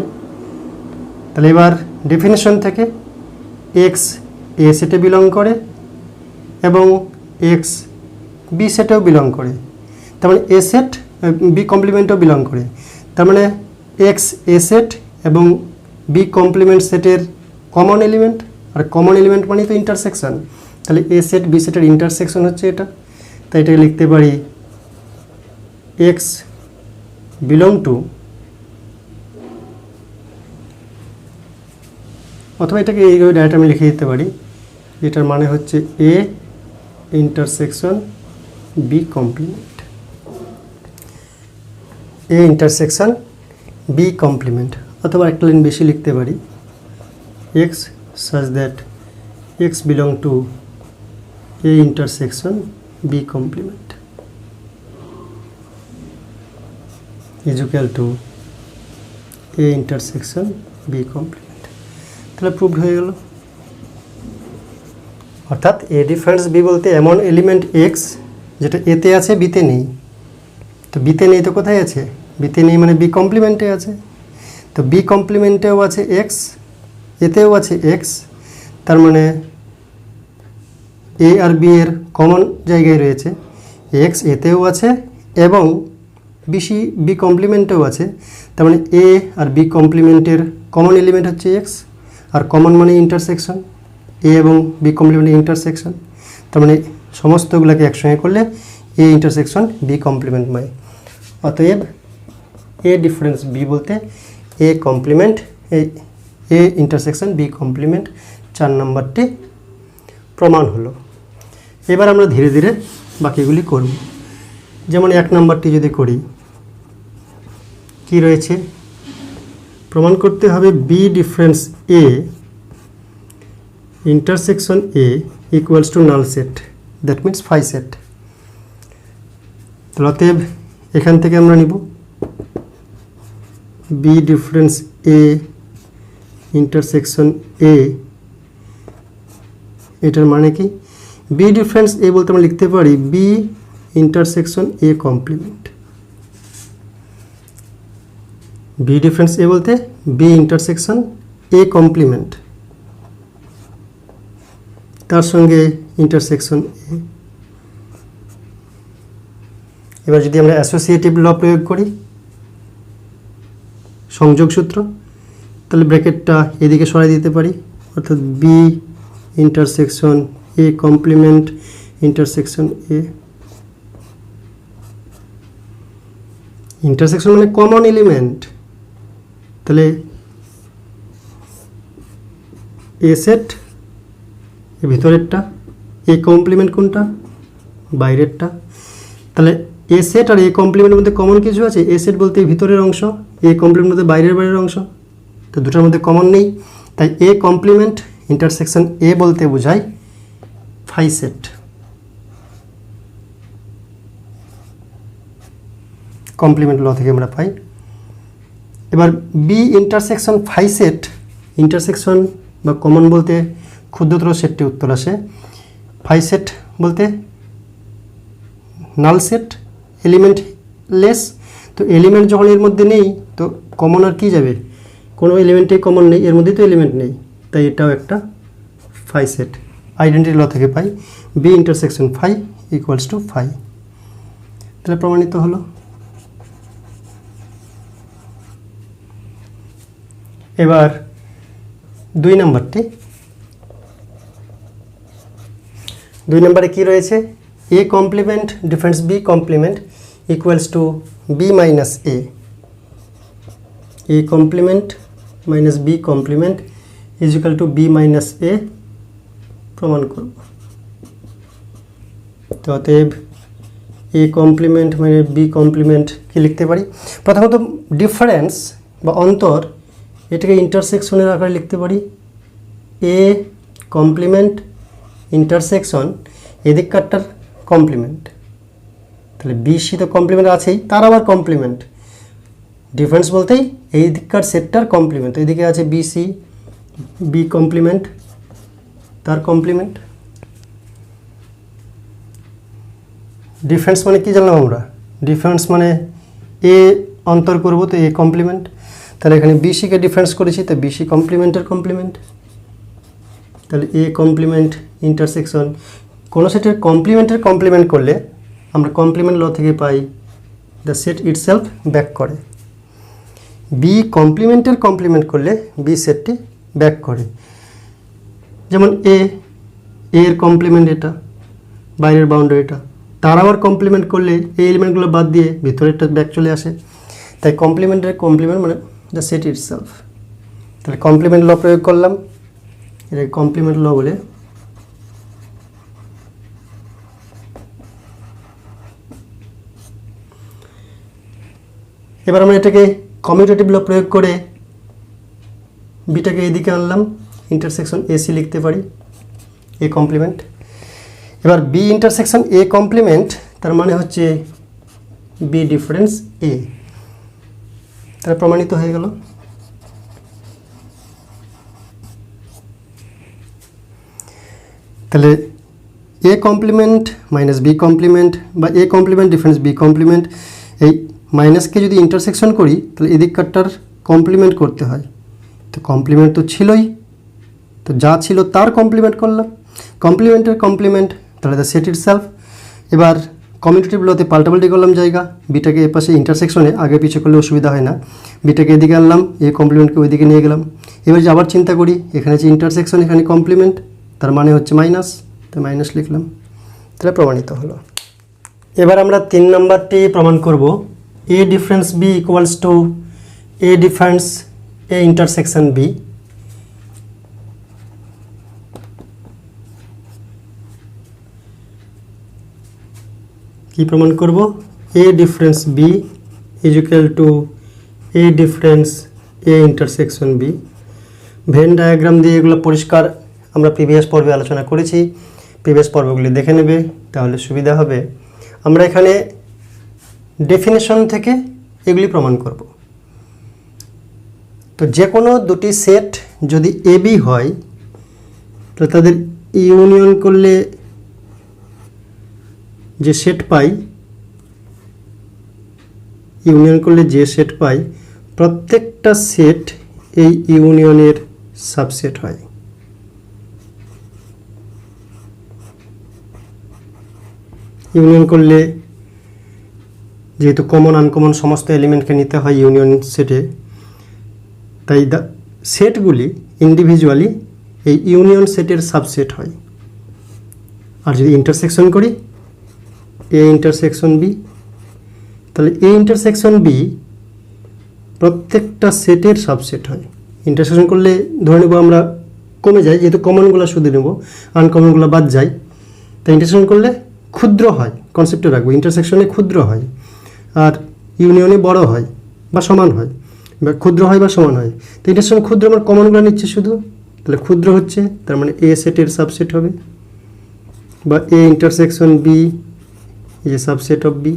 তাহলে এবার ডেফিনেশন থেকে এক্স এ সেটে বিলং করে এবং এক্স বি সেটেও বিলং করে, তার মানে এ সেট বি কমপ্লিমেন্টও বিলং করে। তার মানে এক্স এ সেট এবং বি কমপ্লিমেন্ট সেটের কমন এলিমেন্ট, আর কমন এলিমেন্ট মানে তো ইন্টারসেকশন। তাহলে এ সেট বি সেটের ইন্টারসেকশন হচ্ছে এটা। তাই এটাকে লিখতে পারি এক্স বিলং টু, অথবা এটাকে এইভাবে ডাইরেক্ট আমি লিখে দিতে পারি, যেটার মানে হচ্ছে A intersection B complement, A intersection B complement. অথবা একটা লাইন বেশি লিখতে পারি, X such that X belong to A intersection B complement is equal to A intersection B complement. তাহলে প্রুভড হয়ে গেল। অর্থাৎ এ ডিফারেন্স বি বলতে এমন এলিমেন্ট এক্স যেটা এতে আছে বিতে নেই। তো বিতে নেই তো কোথায় আছে? বিতে নেই মানে বি কমপ্লিমেন্টে আছে। তো বি কমপ্লিমেন্টেও আছে এক্স, এতেও আছে এক্স, তার মানে এ আর বি এর কমন জায়গায় রয়েছে, এক্স এতেও আছে এবং বি কমপ্লিমেন্টেও আছে। তার মানে এ আর বি কমপ্লিমেন্টের কমন এলিমেন্ট হচ্ছে এক্স, আর কমন মানে ইন্টারসেকশন, এ এবং বি কমপ্লিমেন্টের ইন্টারসেকশন। তার মানে সমস্তগুলোকে একসঙ্গে করলে এ ইন্টারসেকশন বি কমপ্লিমেন্টময়। অতএব এ ডিফারেন্স বি বলতে A complement A intersection B complement, 4 নম্বরটি প্রমাণ হলো। এবার আমরা ধীরে ধীরে বাকিগুলি করব। যেমন 1 নম্বরটি যদি করি, কি রয়েছে? প্রমাণ করতে হবে B difference A intersection A equals to null set, that means phi set. অতএব এখান থেকে আমরা নিব B difference A intersection A, এটার মানে কি? বি ডিফারেন্স এ বলতে আমরা লিখতে পারি B intersection A complement. B difference A বলতে বি ইন্টারসেকশন এ কমপ্লিমেন্ট, তার সঙ্গে ইন্টারসেকশন এ। এবার যদি আমরা অ্যাসোসিয়েটিভ ল প্রয়োগ করি, সংযোগ সূত্র, তাহলে ব্র্যাকেটটা এদিকে সরাই দিতে পারি, অর্থাৎ B intersection A complement intersection A. Intersection মানে কমন এলিমেন্ট, তাহলে A set A ভিতরেরটা, A complement কোনটা? বাইরেরটা। তাহলে এ সেট আর এ কমপ্লিমেন্টের মধ্যে কমন কিছু আছে? এ সেট বলতে ভিতরের অংশ, এ কমপ্লিমেন্ট বলতে বাইরের অংশ, তো দুটার মধ্যে কমন নেই। তাই এ কমপ্লিমেন্ট ইন্টারসেকশন এ বলতে বোঝায় ফাই সেট। কমপ্লিমেন্ট ল থেকে আমরা পাই। এবার B intersection phi set, intersection বা কমন বলতে ক্ষুদ্রতর সেটটি উত্তর আসে, ফাই সেট বলতে নাল সেট, এলিমেন্ট লেস। তো এলিমেন্ট যখন এর মধ্যে নেই তো কমন আর কি যাবে? কোনো এলিমেন্টেই কমন নেই, এর মধ্যেই তো এলিমেন্ট নেই, তাই এটাও একটা ফাই সেট। আইডেন্টিটি ল থেকে পাই B intersection phi equals to phi. তাহলে প্রমাণিত হলো। এবার 2 নম্বরটি, 2 নম্বরে কি রয়েছে? A complement difference B complement equals to B minus A, A complement minus B complement is equal to B minus A প্রমাণ করব। তো অতএব এ কমপ্লিমেন্ট মানে বি কমপ্লিমেন্ট কি লিখতে পারি? প্রথমত ডিফারেন্স বা অন্তর, এটাকে ইন্টারসেকশনের আকারে লিখতে পারি এ কমপ্লিমেন্ট ইন্টারসেকশন, এদিককারটার কমপ্লিমেন্ট। তাহলে বিসি তো কমপ্লিমেন্ট আছেই, তার আবার কমপ্লিমেন্ট। ডিফারেন্স বলতেই এই দিককার সেটটার কমপ্লিমেন্ট। এইদিকে আছে বিসি, বি কমপ্লিমেন্ট, তার কমপ্লিমেন্ট। ডিফারেন্স মানে কি জানলাম আমরা? ডিফারেন্স মানে এ অন্তর করব, তো এ কমপ্লিমেন্ট। তাহলে এখানে বিসিকে ডিফারেন্স করেছি, তো বিসি কমপ্লিমেন্টের কমপ্লিমেন্ট। তাহলে এ কমপ্লিমেন্ট ইন্টারসেকশন। কোনো সেটের কমপ্লিমেন্টের কমপ্লিমেন্ট করলে আমরা কমপ্লিমেন্ট ল থেকে পাই দ্য সেট ইটসেলফ ব্যাক করে। বি কমপ্লিমেন্টের কমপ্লিমেন্ট করলে বি সেটটি ব্যাক করে। যেমন এর কমপ্লিমেন্ট এটা, বাইরের বাউন্ডারিটা, তার আবার কমপ্লিমেন্ট করলে এই এলিমেন্টগুলো বাদ দিয়ে ভিতরেরটা ব্যাক চলে আসে। তাই কমপ্লিমেন্টের কমপ্লিমেন্ট মানে দ্য সেট ইটসেলফ। তাহলে কমপ্লিমেন্ট ল প্রয়োগ করলাম, এটা কমপ্লিমেন্ট ল বলে। এবার আমরা এটাকে কমিউটেটিভ ল প্রয়োগ করে বিটাকে এদিকে আনলাম, ইন্টারসেকশন এসি লিখতে পারি, এ কমপ্লিমেন্ট। এবার বি ইন্টারসেকশন এ কমপ্লিমেন্ট, তার মানে হচ্ছে বি ডিফারেন্স এ। তাহলে প্রমাণিত হয়ে গেল। তাহলে A complement minus B complement বা A complement difference B complement, এই মাইনাসকে যদি ইন্টারসেকশন করি তাহলে এদিককারটার কমপ্লিমেন্ট করতে হয়। তো কমপ্লিমেন্ট তো ছিলই, তো যা ছিল তার কমপ্লিমেন্ট করলাম, কমপ্লিমেন্টের কমপ্লিমেন্ট, তাহলে দ্য সেট ইটসেলফ। এবার কমিউটেটিভ লতে পাল্টাপাল্টি করলাম জায়গা, বিটাকে এ পাশে ইন্টারসেকশনে আগে পিছিয়ে করলে অসুবিধা হয় না। বিটাকে এদিকে আনলাম, এ কমপ্লিমেন্টকে ওইদিকে নিয়ে গেলাম। এবার যে আবার চিন্তা করি, এখানে যে ইন্টারসেকশন, এখানে কমপ্লিমেন্ট, তার মানে হচ্ছে মাইনাস, তাই মাইনাস লিখলাম। তাহলে প্রমাণিত হলো। এবার আমরা 3 নম্বরটি প্রমাণ করব। A difference B equals to A difference A intersection B. কি প্রমাণ করব? A difference B is equal to A difference A intersection B. Venn diagram দিয়ে এগুলো পরিষ্কার আমরা প্রিভিয়াস পর্বে আলোচনা করেছি, প্রিভিয়াস পর্বগুলি দেখে নেবে, তাহলে সুবিধা হবে। আমরা এখানে ডেফিনেশন থেকে এগুলি প্রমাণ করব। তো যে কোনো দুটি সেট যদি এ বি হয়, তো তাদের ইউনিয়ন করলে যে সেট পাই, ইউনিয়ন করলে যে সেট পাই, প্রত্যেকটা সেট এই ইউনিয়নের সাবসেট হয়। ইউনিয়ন করলে যেহেতু কমন আনকমন সমস্ত এলিমেন্টকে নিতে হয় ইউনিয়ন সেটে, তাই সেটগুলি ইন্ডিভিজুয়ালি এই ইউনিয়ন সেটের সাবসেট হয়। আর যদি ইন্টারসেকশন করি এ ইন্টারসেকশন বি, তাহলে এ ইন্টারসেকশন বি প্রত্যেকটা সেটের সাবসেট হয়। ইন্টারসেকশন করলে ধরে নেব আমরা কমে যায়, যেহেতু কমনগুলো শুধু নেব, আনকমনগুলো বাদ যায়। তাই ইন্টারসেকশন করলে ক্ষুদ্র হয়, কনসেপ্টে রাখবো। ইন্টারসেকশনে ক্ষুদ্র হয় আর ইউনিয়নে বড় হয় বা সমান হয়, বা ক্ষুদ্র হয় বা সমান হয়। তো ইন্টারসেকশন ক্ষুদ্র আমার কমনগুলো নিচ্ছে শুধু, তাহলে ক্ষুদ্র হচ্ছে, তার মানে এ সেটের সাবসেট হবে, বা A intersection B is a subset of B.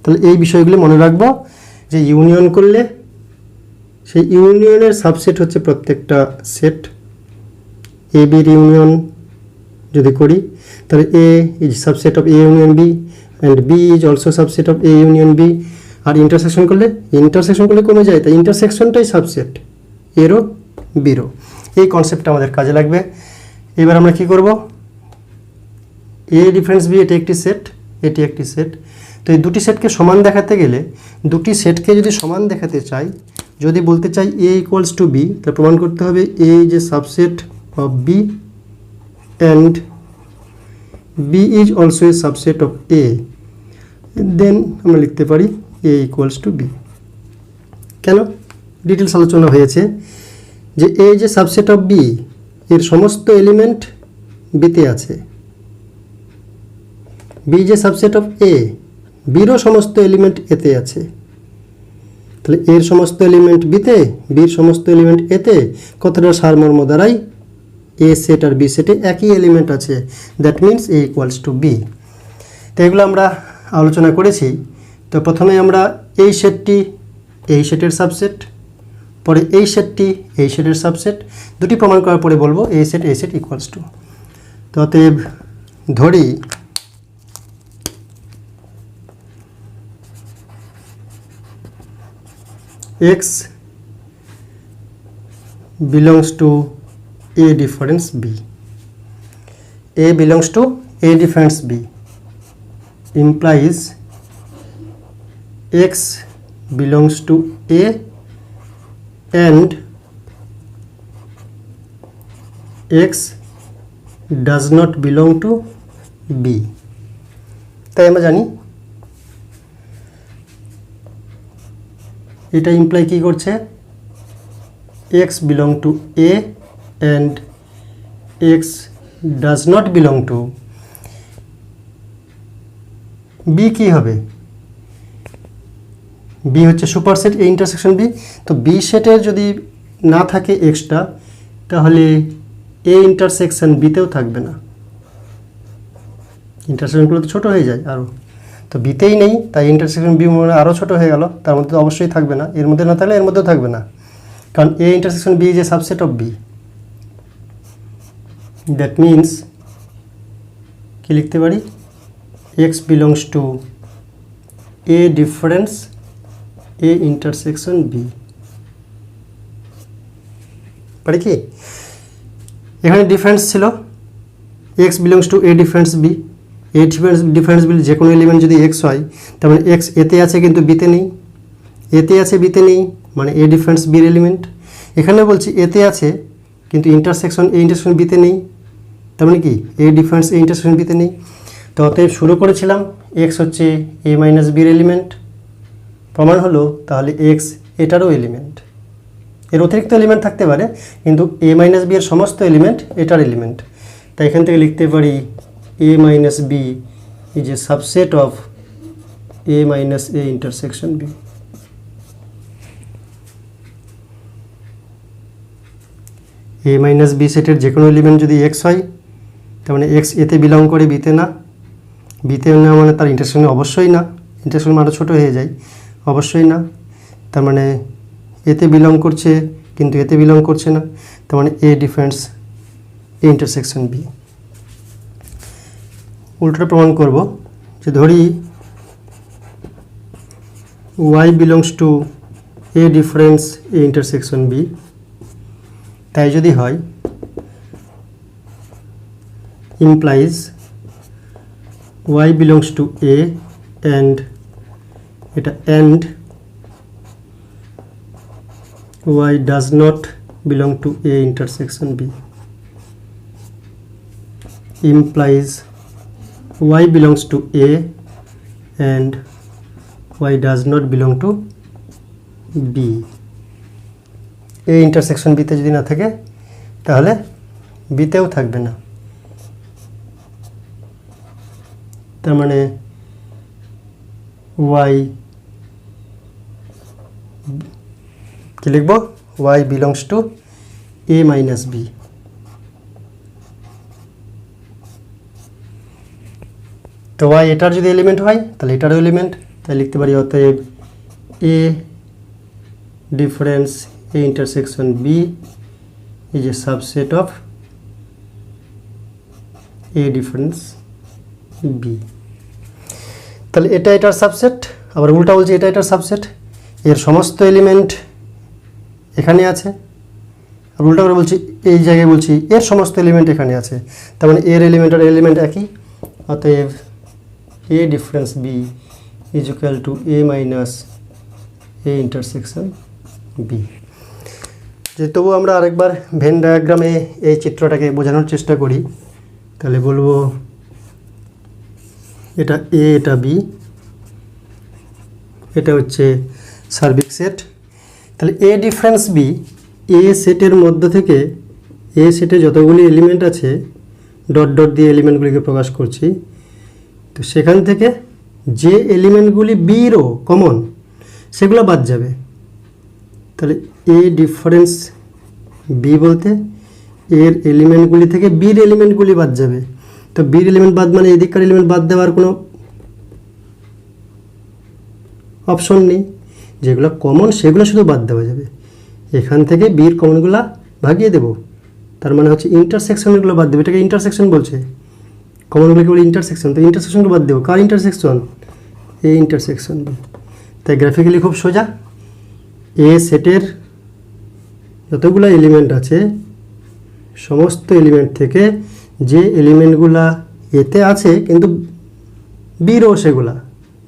তাহলে এই বিষয়গুলি মনে রাখবো যে ইউনিয়ন করলে সেই ইউনিয়নের সাবসেট হচ্ছে প্রত্যেকটা সেট। এ বির ইউনিয়ন যদি করি তাহলে A is subset of A union B and B is also subset of A union B. আর ইন্টারসেকশন করলে কমে যায়, তাই ইন্টারসেকশনটাই সাবসেট এরও বিরও। এই কনসেপ্টটা আমাদের কাজে লাগবে। এবার আমরা কি করব? এ ডিফারেন্স বি, এটি একটি সেট, এটি একটি সেট। তো এই দুটি সেটকে সমান দেখাতে গেলে, দুটি সেটকে যদি সমান দেখাতে চাই, যদি বলতে চাই এ ইকুয়ালস টু বি, তাহলে প্রমাণ করতে হবে A is a subset of B and B is also a subset of A. Then আমরা লিখতে পারি এ ইকুয়ালস টু বি। কেন? ডিটেলস আলোচনা হয়েছে যে এ যে সাবসেট অফ বি, এর সমস্ত এলিমেন্ট বিতে আছে। বি যে সাবসেট অফ এ, বিরও সমস্ত এলিমেন্ট এতে আছে। তাহলে এর সমস্ত এলিমেন্ট বিতে, বির সমস্ত এলিমেন্ট এতে, কতটা সারমর্ম দ্বারাই এ সেট আর বি সেটে একই এলিমেন্ট আছে। That means A equals to B. তো এগুলো আমরা আলোচনা করেছি। তো প্রথমে আমরা এই সেটটি এই সেটের সাবসেট, পরে এই সেটটি এই সেটের সাবসেট, দুটি প্রমাণ করার পরে বলবো এই সেট ইকুয়ালস টু। তো অতএব ধরি x belongs to A difference B. A belongs to A difference B implies x belongs to A and x does not belong to B. তাই আমরা জানি এটা ইমপ্লাই কি করছে, x belong to A and x does not belong to B। কি হবে, B হচ্ছে সুপারসেট A ইন্টারসেকশন B। তো B সেটের যদি না থাকে এক্সটা, তাহলে A ইন্টারসেকশন বিতেও থাকবে না, ইন্টারসেকশনগুলো তো ছোটো হয়ে যায় আরও। তো বিতেই নেই, তাই ইন্টারসেকশন বি আরও ছোটো হয়ে গেল, তার মধ্যে তো অবশ্যই থাকবে না, এর মধ্যে না থাকলে এর মধ্যেও থাকবে না, কারণ A intersection B is a subset of B. That means কি লিখতে পারি, x belongs to A difference A intersection B. পারি কি, এখানে ডিফারেন্স ছিল x belongs to A difference B. A difference B যে কোনো এলিমেন্ট যদি এক্স হয়, তার মানে এক্স এতে আছে কিন্তু বিতে নেই, এতে আছে বিতে নেই, মানে এ ডিফারেন্স বির এলিমেন্ট। এখানে বলছি এতে আছে কিন্তু ইন্টারসেকশন এ ইন্টারসেকশন বিতে নেই, তার মানে কি এ ডিফারেন্স এ ইন্টারসেকশন বিতে নেই। তো অতএব শুরু করেছিলাম এক্স হচ্ছে এ মাইনাস বির এলিমেন্ট, প্রমাণ হলো তাহলে এক্স এটারও এলিমেন্ট। এর অতিরিক্ত এলিমেন্ট থাকতে পারে, কিন্তু এ মাইনাস বি এর সমস্ত এলিমেন্ট এটার এলিমেন্ট। তাই এখান থেকে লিখতে পারি a minus b is a subset of a minus a intersection b. a minus b সেটের যে কোনো এলিমেন্ট যদি x হয়, তার মানে x এতে বিলং করে বিতে না, বিতে না মানে তার ইন্টারসেকশন অবশ্যই না, ইন্টারসেকশন আরও ছোটো হয়ে যায়, অবশ্যই না, তার মানে এতে বিলং করছে কিন্তু এতে বিলং করছে না, তার মানে a difference a intersection b। উল্টোটা প্রমাণ করব, যে ধরি y belongs to a difference a intersection b। তাই যদি হয় implies y belongs to a and এটা and y does not belong to a intersection b implies y belongs to a and y does not belong to b। a intersection b তে যদি না থাকে তাহলে b তেও থাকবে না, তার মানে y কি লিখব, y belongs to a minus b। তো y এটার যদি এলিমেন্ট হয় তাহলে এটারও এলিমেন্ট, তাই লিখতে পারি অতএব a difference a intersection b is a subset of a difference b। তাহলে এটা এটার সাবসেট, আবার উল্টা বলছি এটা এটার সাবসেট, এর সমস্ত এলিমেন্ট এখানে আছে, আর উল্টা করে বলছি এই জায়গায় বলছি এর সমস্ত এলিমেন্ট এখানে আছে, তার মানে এর এলিমেন্ট আর এলিমেন্ট একই। অতএব a difference b is equal to a minus a intersection b। যে তবু আমরা আরেকবার ভেন ডায়াগ্রামে এই চিত্রটাকে বোঝানোর চেষ্টা করি, তাহলে বলবো এটা a এটা b, এটা হচ্ছে সার্বিক সেট। তাহলে a ডিফারেন্স b, a সেটের মধ্য থেকে a সেটে যতগুলি এলিমেন্ট আছে ডট ডট দিয়ে এলিমেন্টগুলিকে প্রকাশ করছি, তো সেখান থেকে যে এলিমেন্টগুলি বিরও কমন সেগুলো বাদ যাবে। তাহলে এ ডিফারেন্স বি বলতে এর এলিমেন্টগুলি থেকে বির এলিমেন্টগুলি বাদ যাবে। তো বির এলিমেন্ট বাদ মানে এদিককার এলিমেন্ট বাদ দেওয়ার কোনো অপশন নেই, যেগুলো কমন সেগুলো শুধু বাদ দেওয়া যাবে। এখান থেকে বির কমনগুলো ভাগিয়ে দেব, তার মানে হচ্ছে ইন্টারসেকশনগুলো বাদ দেবে। এটাকে ইন্টারসেকশন বলছে, কমনগুলোকে বলি ইন্টারসেকশন, তো ইন্টারসেকশনগুলো বাদ দেবো। কার ইন্টারসেকশন? A intersection B. তাই গ্রাফিক্যালি খুব সোজা, এ সেটের যতগুলো এলিমেন্ট আছে সমস্ত এলিমেন্ট থেকে যে এলিমেন্টগুলা এতে আছে কিন্তু বিরও সেগুলা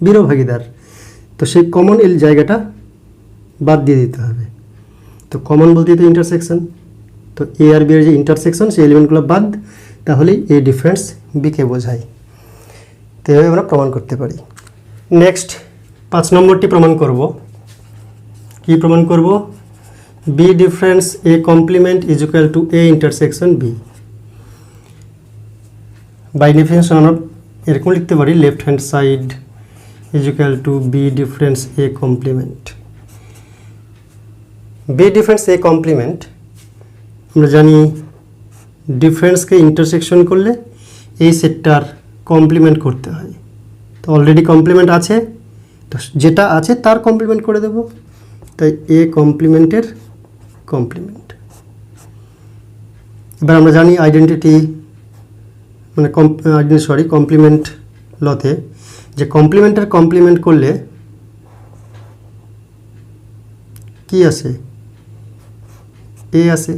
বিরও ভাগিদার, তো সেই কমন জায়গাটা বাদ দিয়ে দিতে হবে। তো কমন বলতে তো ইন্টারসেকশন, তো এ আর বি এর যে ইন্টারসেকশন সেই এলিমেন্টগুলো বাদ, তাহলেই এ ডিফারেন্স বিকে বোঝায়। তো এভাবে আমরা প্রমাণ করতে পারি। নেক্সট 5 নম্বরটি প্রমাণ করব। কি প্রমাণ করব? B difference A complement is equal to A intersection B. By definition আমরা এরকম লিখতে পারি, left hand side is equal to B difference A complement. B difference A complement আমরা জানি ডিফারেন্সকে ইন্টারসেকশন করলে এই সেটটার কমপ্লিমেন্ট করতে হয়। তো অলরেডি কমপ্লিমেন্ট আছে, তো যেটা আছে তার কমপ্লিমেন্ট করে দেব। তাই এ কমপ্লিমেন্টের কমপ্লিমেন্ট। এবার আমরা জানি আইডেন্টিটি মানে কমপ্লিমেন্ট লতে যে কমপ্লিমেন্টের কমপ্লিমেন্ট করলে কি আসে? এ আসে।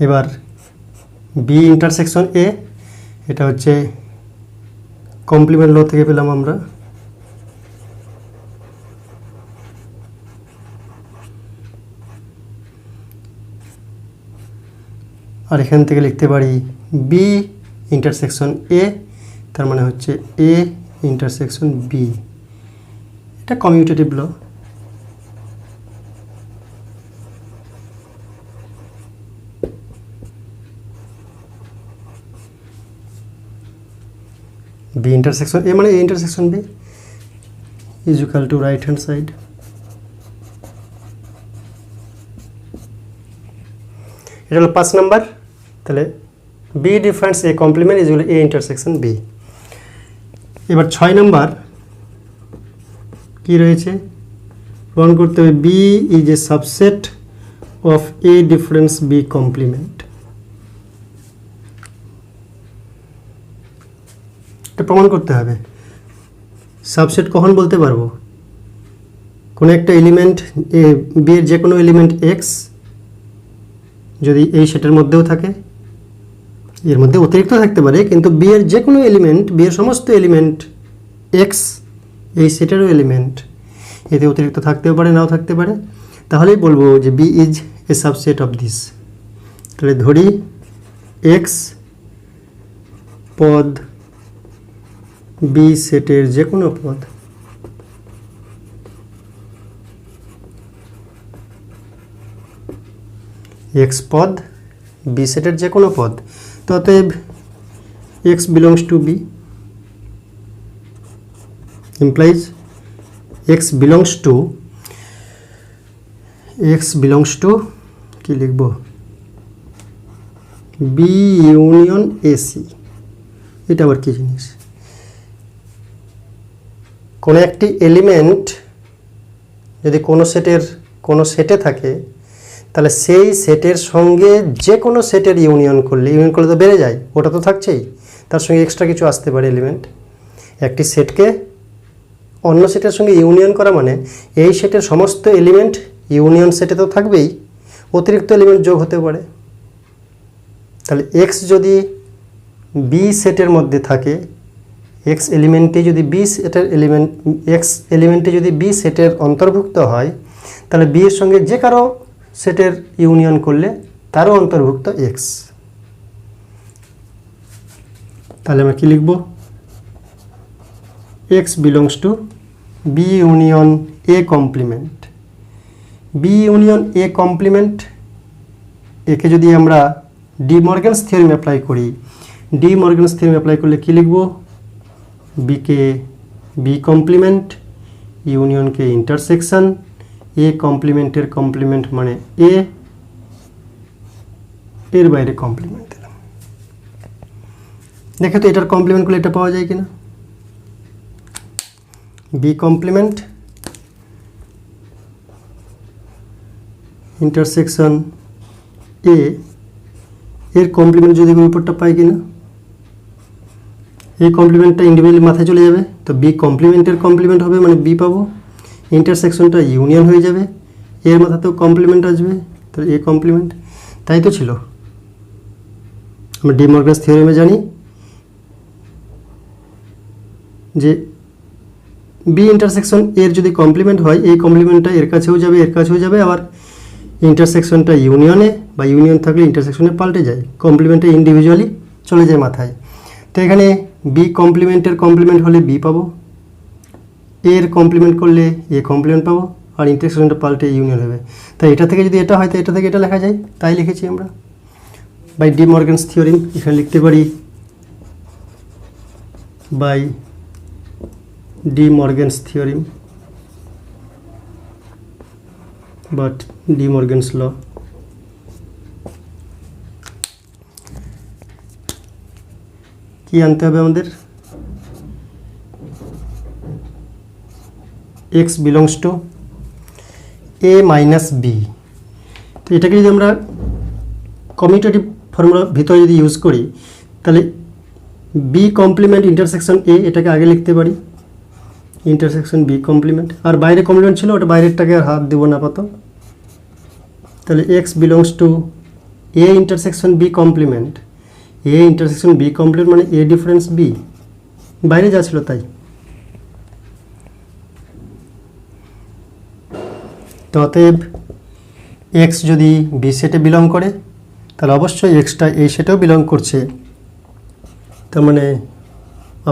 এবার বি ইন্টারসেকশন এ, এটা হচ্ছে কমপ্লিমেন্ট ল থেকে পেলাম আমরা। আর এখান থেকে লিখতে পারি বি ইন্টারসেকশন এ, তার মানে হচ্ছে এ ইন্টারসেকশন বি। এটা commutative law. B intersection A মানে A intersection B is equal to right hand side. এটা হলো 5 নাম্বার। তাহলে B difference A complement is equal to A intersection B. এবার 6 নাম্বার কি রয়েছে? প্রমাণ করতে হবে B is a subset of A difference B complement. এটা প্রমাণ করতে হবে। সাবসেট কখন বলতে পারবো? কোনো একটা এলিমেন্ট বি এর যে কোনো এলিমেন্ট এক্স যদি এই সেটের মধ্যেও থাকে, এর মধ্যে অতিরিক্ত থাকতে পারে, কিন্তু বি এর যে কোনো এলিমেন্ট, বি এর সমস্ত এলিমেন্ট এক্স এই সেটেরও এলিমেন্ট, এতে অতিরিক্ত থাকতেও পারে নাও থাকতে পারে, তাহলেই বলবো যে B is a subset of this. তাহলে ধরি এক্স পদ বি সেটের যে কোনো পদ, এক্স পদ বি সেটের যে কোনো পদ, তো অতএব x belongs to B implies x belongs to কি লিখব? B union AC. এটা আবার কি জিনিস? কোনো একটি এলিমেন্ট যদি কোনো সেটে থাকে, তাহলে সেই সেটের সঙ্গে যে কোনো সেটের ইউনিয়ন করলে তো বেড়ে যায়, ওটা তো থাকছেই, তার সঙ্গে এক্সট্রা কিছু আসতে পারে এলিমেন্ট। একটি সেটকে অন্য সেটের সঙ্গে ইউনিয়ন করা মানে এই সেটের সমস্ত এলিমেন্ট ইউনিয়ন সেটে তো থাকবেই, অতিরিক্ত এলিমেন্ট যোগ হতে পারে। তাহলে এক্স যদি বি সেটের মধ্যে থাকে, এক্স এলিমেন্টে যদি বি সেটের অন্তর্ভুক্ত হয়, তাহলে বি এর সঙ্গে যে কারো সেটের ইউনিয়ন করলে তারও অন্তর্ভুক্ত এক্স। তাহলে আমরা কি লিখব? X belongs to B union A complement. B union A complement, একে যদি আমরা ডি মর্গানস থিওরেম অ্যাপ্লাই করি, ডি মর্গানস থিওরেম অ্যাপ্লাই করলে কি লিখব? বিকে বি কমপ্লিমেন্ট, ইউনিয়নকে ইন্টারসেকশন, এ কমপ্লিমেন্টের কমপ্লিমেন্ট মানে এ, এর বাইরে কমপ্লিমেন্ট দিলাম। দেখে তো এটার কমপ্লিমেন্ট করলে এটা পাওয়া যায় কিনা, বি কমপ্লিমেন্ট ইন্টারসেকশন এ এর কমপ্লিমেন্ট যদি উপরটা পাই কিনা, এই কমপ্লিমেন্টটা ইন্ডিভিজুয়ালি মাথায় চলে যাবে, তো বি কমপ্লিমেন্টের কমপ্লিমেন্ট হবে মানে বি পাবো, ইন্টারসেকশনটা ইউনিয়ন হয়ে যাবে, এর মাথাতেও কমপ্লিমেন্ট আসবে, তো এ কমপ্লিমেন্ট। তাই তো ছিল, আমরা ডি মর্গানস থিওরেমে জানি যে বি ইন্টারসেকশন এর যদি কমপ্লিমেন্ট হয়, এই কমপ্লিমেন্টটা এর কাছেও যাবে, এর কাছেও যাবে, আবার ইন্টারসেকশনটা ইউনিয়নে বা ইউনিয়ন থাকলে ইন্টারসেকশনে পাল্টে যায়, কমপ্লিমেন্টে ইন্ডিভিজুয়ালি চলে যায় মাথায়। তো এখানে বি কমপ্লিমেন্টের কমপ্লিমেন্ট হলে বি পাবো, এর কমপ্লিমেন্ট করলে এ কমপ্লিমেন্ট পাবো, আর ইন্টারসেকশনটা পাল্টে ইউনিয়ন হবে। তাই এটা থেকে যদি এটা হয় তো এটা থেকে এটা লেখা যায়, তাই লিখেছি আমরা বাই ডি মর্গানস থিওরেম। এখানে লিখতে পারি by De Morgan's theorem but De Morgan's law. কি আনতে হবে আমাদের, x belongs to A minus B. তো এটাকে যদি আমরা কমিউটেটিভ ফর্মুলার ভিতরে যদি ইউজ করি, তাহলে বি কমপ্লিমেন্ট ইন্টারসেকশন এ, এটাকে আগে লিখতে পারি ইন্টারসেকশন বি কমপ্লিমেন্ট, আর বাইরে কমপ্লিমেন্ট ছিল ওটা বাইরেরটাকে আর হাত দেবো না আপাতত। তাহলে x belongs to A intersection B complement, A intersection B complement মানে এ ডিফারেন্স বি, বাইরে যা ছিল তাই। তো অতএব এক্স যদি বি সেটে বিলং করে তাহলে অবশ্যই এক্সটা এই সেটেও বিলং করছে, তার মানে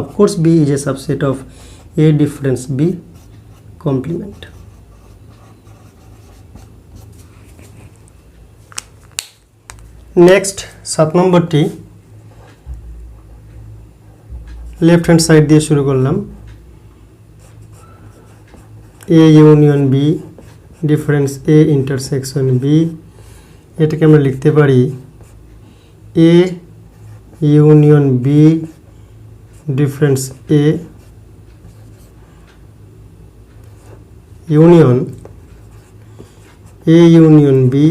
of course B is a subset of A difference B complement. Next 7 নম্বরটি লেফট হ্যান্ড সাইড দিয়ে শুরু করলাম, A union B difference A intersection B. এটাকে আমরা লিখতে পারি A union B difference A union A union B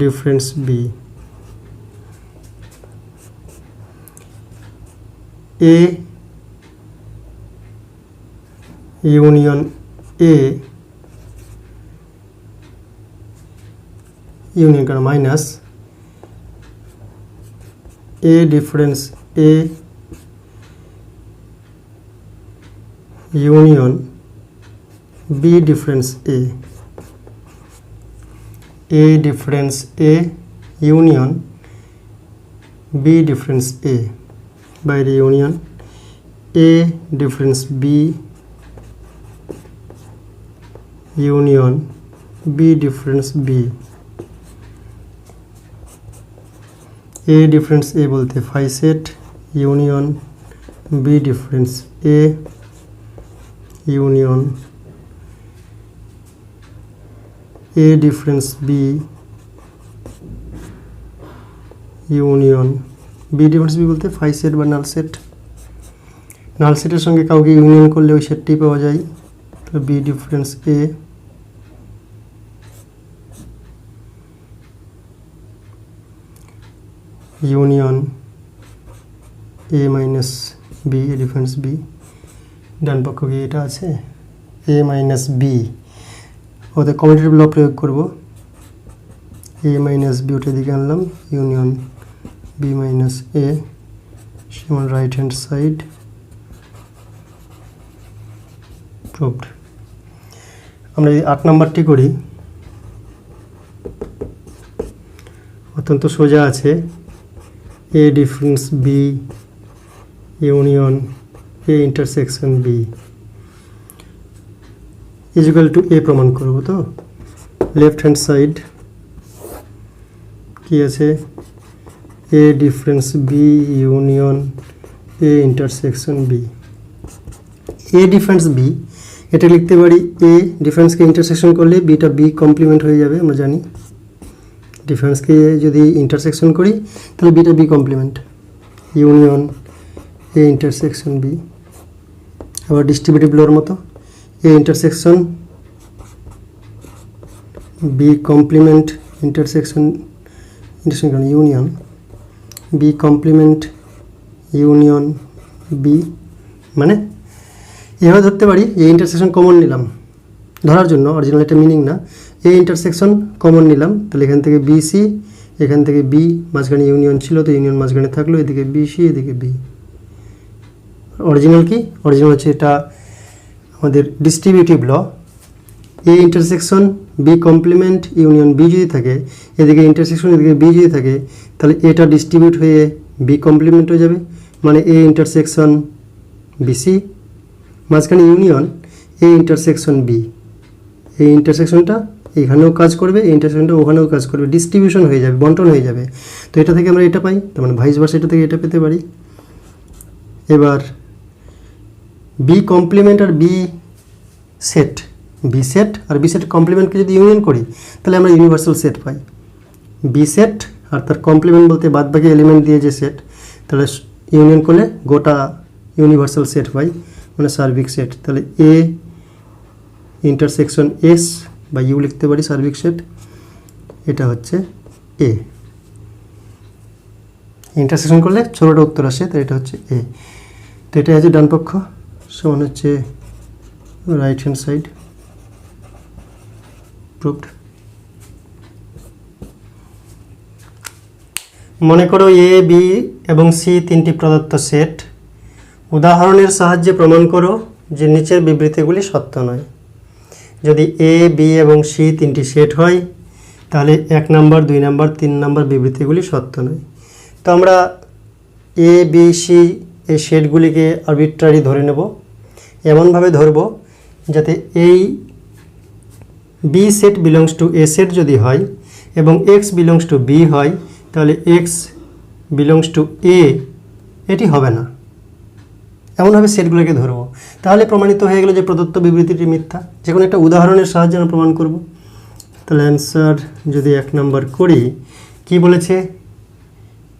difference B. A union A union কারণ minus A difference A union B difference A, A difference A union B difference A, বাইরে union A difference B union B difference B. A difference A বলতে phi set union B difference A union A difference B union B difference B বলতে ফাই সেট বা নাল সেট, নাল সেটের সঙ্গে কাউকে ইউনিয়ন করলে ওই সেটটি পাওয়া যায়। তো B difference A union A minus B, A difference B, ডান পক্ষ কি এটা আছে এ মাইনাস বি, ওদের কমিউটেটিভ ল প্রয়োগ করব, এ মাইনাস বি ওটার দিকে আনলাম, ইউনিয়ন বি মাইনাস এ সমান রাইট হ্যান্ড সাইড প্রুভড। আমরা যদি 8 নম্বরটি করি, অত্যন্ত সোজা আছে, A difference B union A intersection B is equal to A প্রমাণ করব। তো লেফট হ্যান্ড সাইড কি আছে, A difference B union A intersection B. A difference B এটা লিখতে পারি, এ ডিফারেন্সকে ইন্টারসেকশন করলে বিটা বি কমপ্লিমেন্ট হয়ে যাবে, আমরা জানি ডিফারেন্সকে যদি ইন্টারসেকশন করি তাহলে বিটা B complement, union A intersection B, আবার ডিস্ট্রিবিউটিভ লোর মতো A intersection B complement intersection union B complement union B, মানে এভাবে ধরতে পারি যে ইন্টারসেকশন কমন নিলাম ধরার জন্য, অরিজিনাল একটা মিনিং না, এ ইন্টারসেকশন কমন নিলাম, তাহলে এখান থেকে বি সি, এখান থেকে বি, মাঝখানে ইউনিয়ন ছিল তো ইউনিয়ন মাঝখানে থাকলো, এদিকে বি সি এদিকে বি। অরিজিনাল কি? অরিজিনাল হচ্ছে এটা আমাদের distributive law, A intersection B complement union B যদি থাকে, এদিকে ইন্টারসেকশন এদিকে বি যদি থাকে, তাহলে এটা ডিস্ট্রিবিউট হয়ে বি কমপ্লিমেন্ট হয়ে যাবে, মানে এ ইন্টারসেকশন বিসি, মাঝখানে ইউনিয়ন এ ইন্টারসেকশন বি, এই ইন্টারসেকশনটা এখানেও কাজ করবে, এই ইন্টারসেকশনটা ওখানেও কাজ করবে, ডিস্ট্রিবিউশন হয়ে যাবে, বন্টন হয়ে যাবে। তো এটা থেকে আমরা এটা পাই, তার মানে ভাইস ভার্সা এটা থেকে এটা পেতে পারি। এবার বি কমপ্লিমেন্ট আর বি সেট, বি সেট আর বি সেট কমপ্লিমেন্টকে যদি ইউনিয়ন করি তাহলে আমরা ইউনিভার্সাল সেট পাই। বি সেট আর তার কমপ্লিমেন্ট বলতে বাদবাকি এলিমেন্ট দিয়ে যে সেট, তাহলে ইউনিয়ন করলে গোটা ইউনিভার্সাল সেট পাই, মানে সার্বিক সেট। তাহলে এ ইন্টারসেকশন এস বা ইউ লিখতে পারি সার্বিক সেট, এটা হচ্ছে এ। ইন্টারসেকশন করলে ছোটোটা উত্তর আসে, তো এটা হচ্ছে এ। তো এটা আছে ডান পক্ষ, সমান হচ্ছে রাইট হ্যান্ড সাইড, প্রুভড। মনে করো এ বি এবং সি তিনটি প্রদত্ত সেট, উদাহরণের সাহায্যে প্রমাণ করো যে নিচের বিবৃতিগুলি সত্য নয়। যদি এ বি এবং সি তিনটি সেট হয় তাহলে 1 নম্বর 2 নম্বর 3 নম্বর বিবৃতিগুলি সত্য নয়। তো আমরা এ বি সি এই সেটগুলিকে আরবিট্রারি ধরে নেব, এমনভাবে ধরব যাতে এই B set belongs to A set যদি হয় এবং এক্স বিলংস টু বি হয়, তাহলে এক্স বিলংস টু এ এটি হবে না, এমনভাবে সেটগুলোকে ধরব। তাহলে প্রমাণিত হয়ে গেল যে প্রদত্ত বিবৃতিটি মিথ্যা। যে কোনো একটা উদাহরণের সাহায্যে আমরা প্রমাণ করব। তাহলে অ্যান্সার যদি 1 নম্বর করি, কি বলেছে?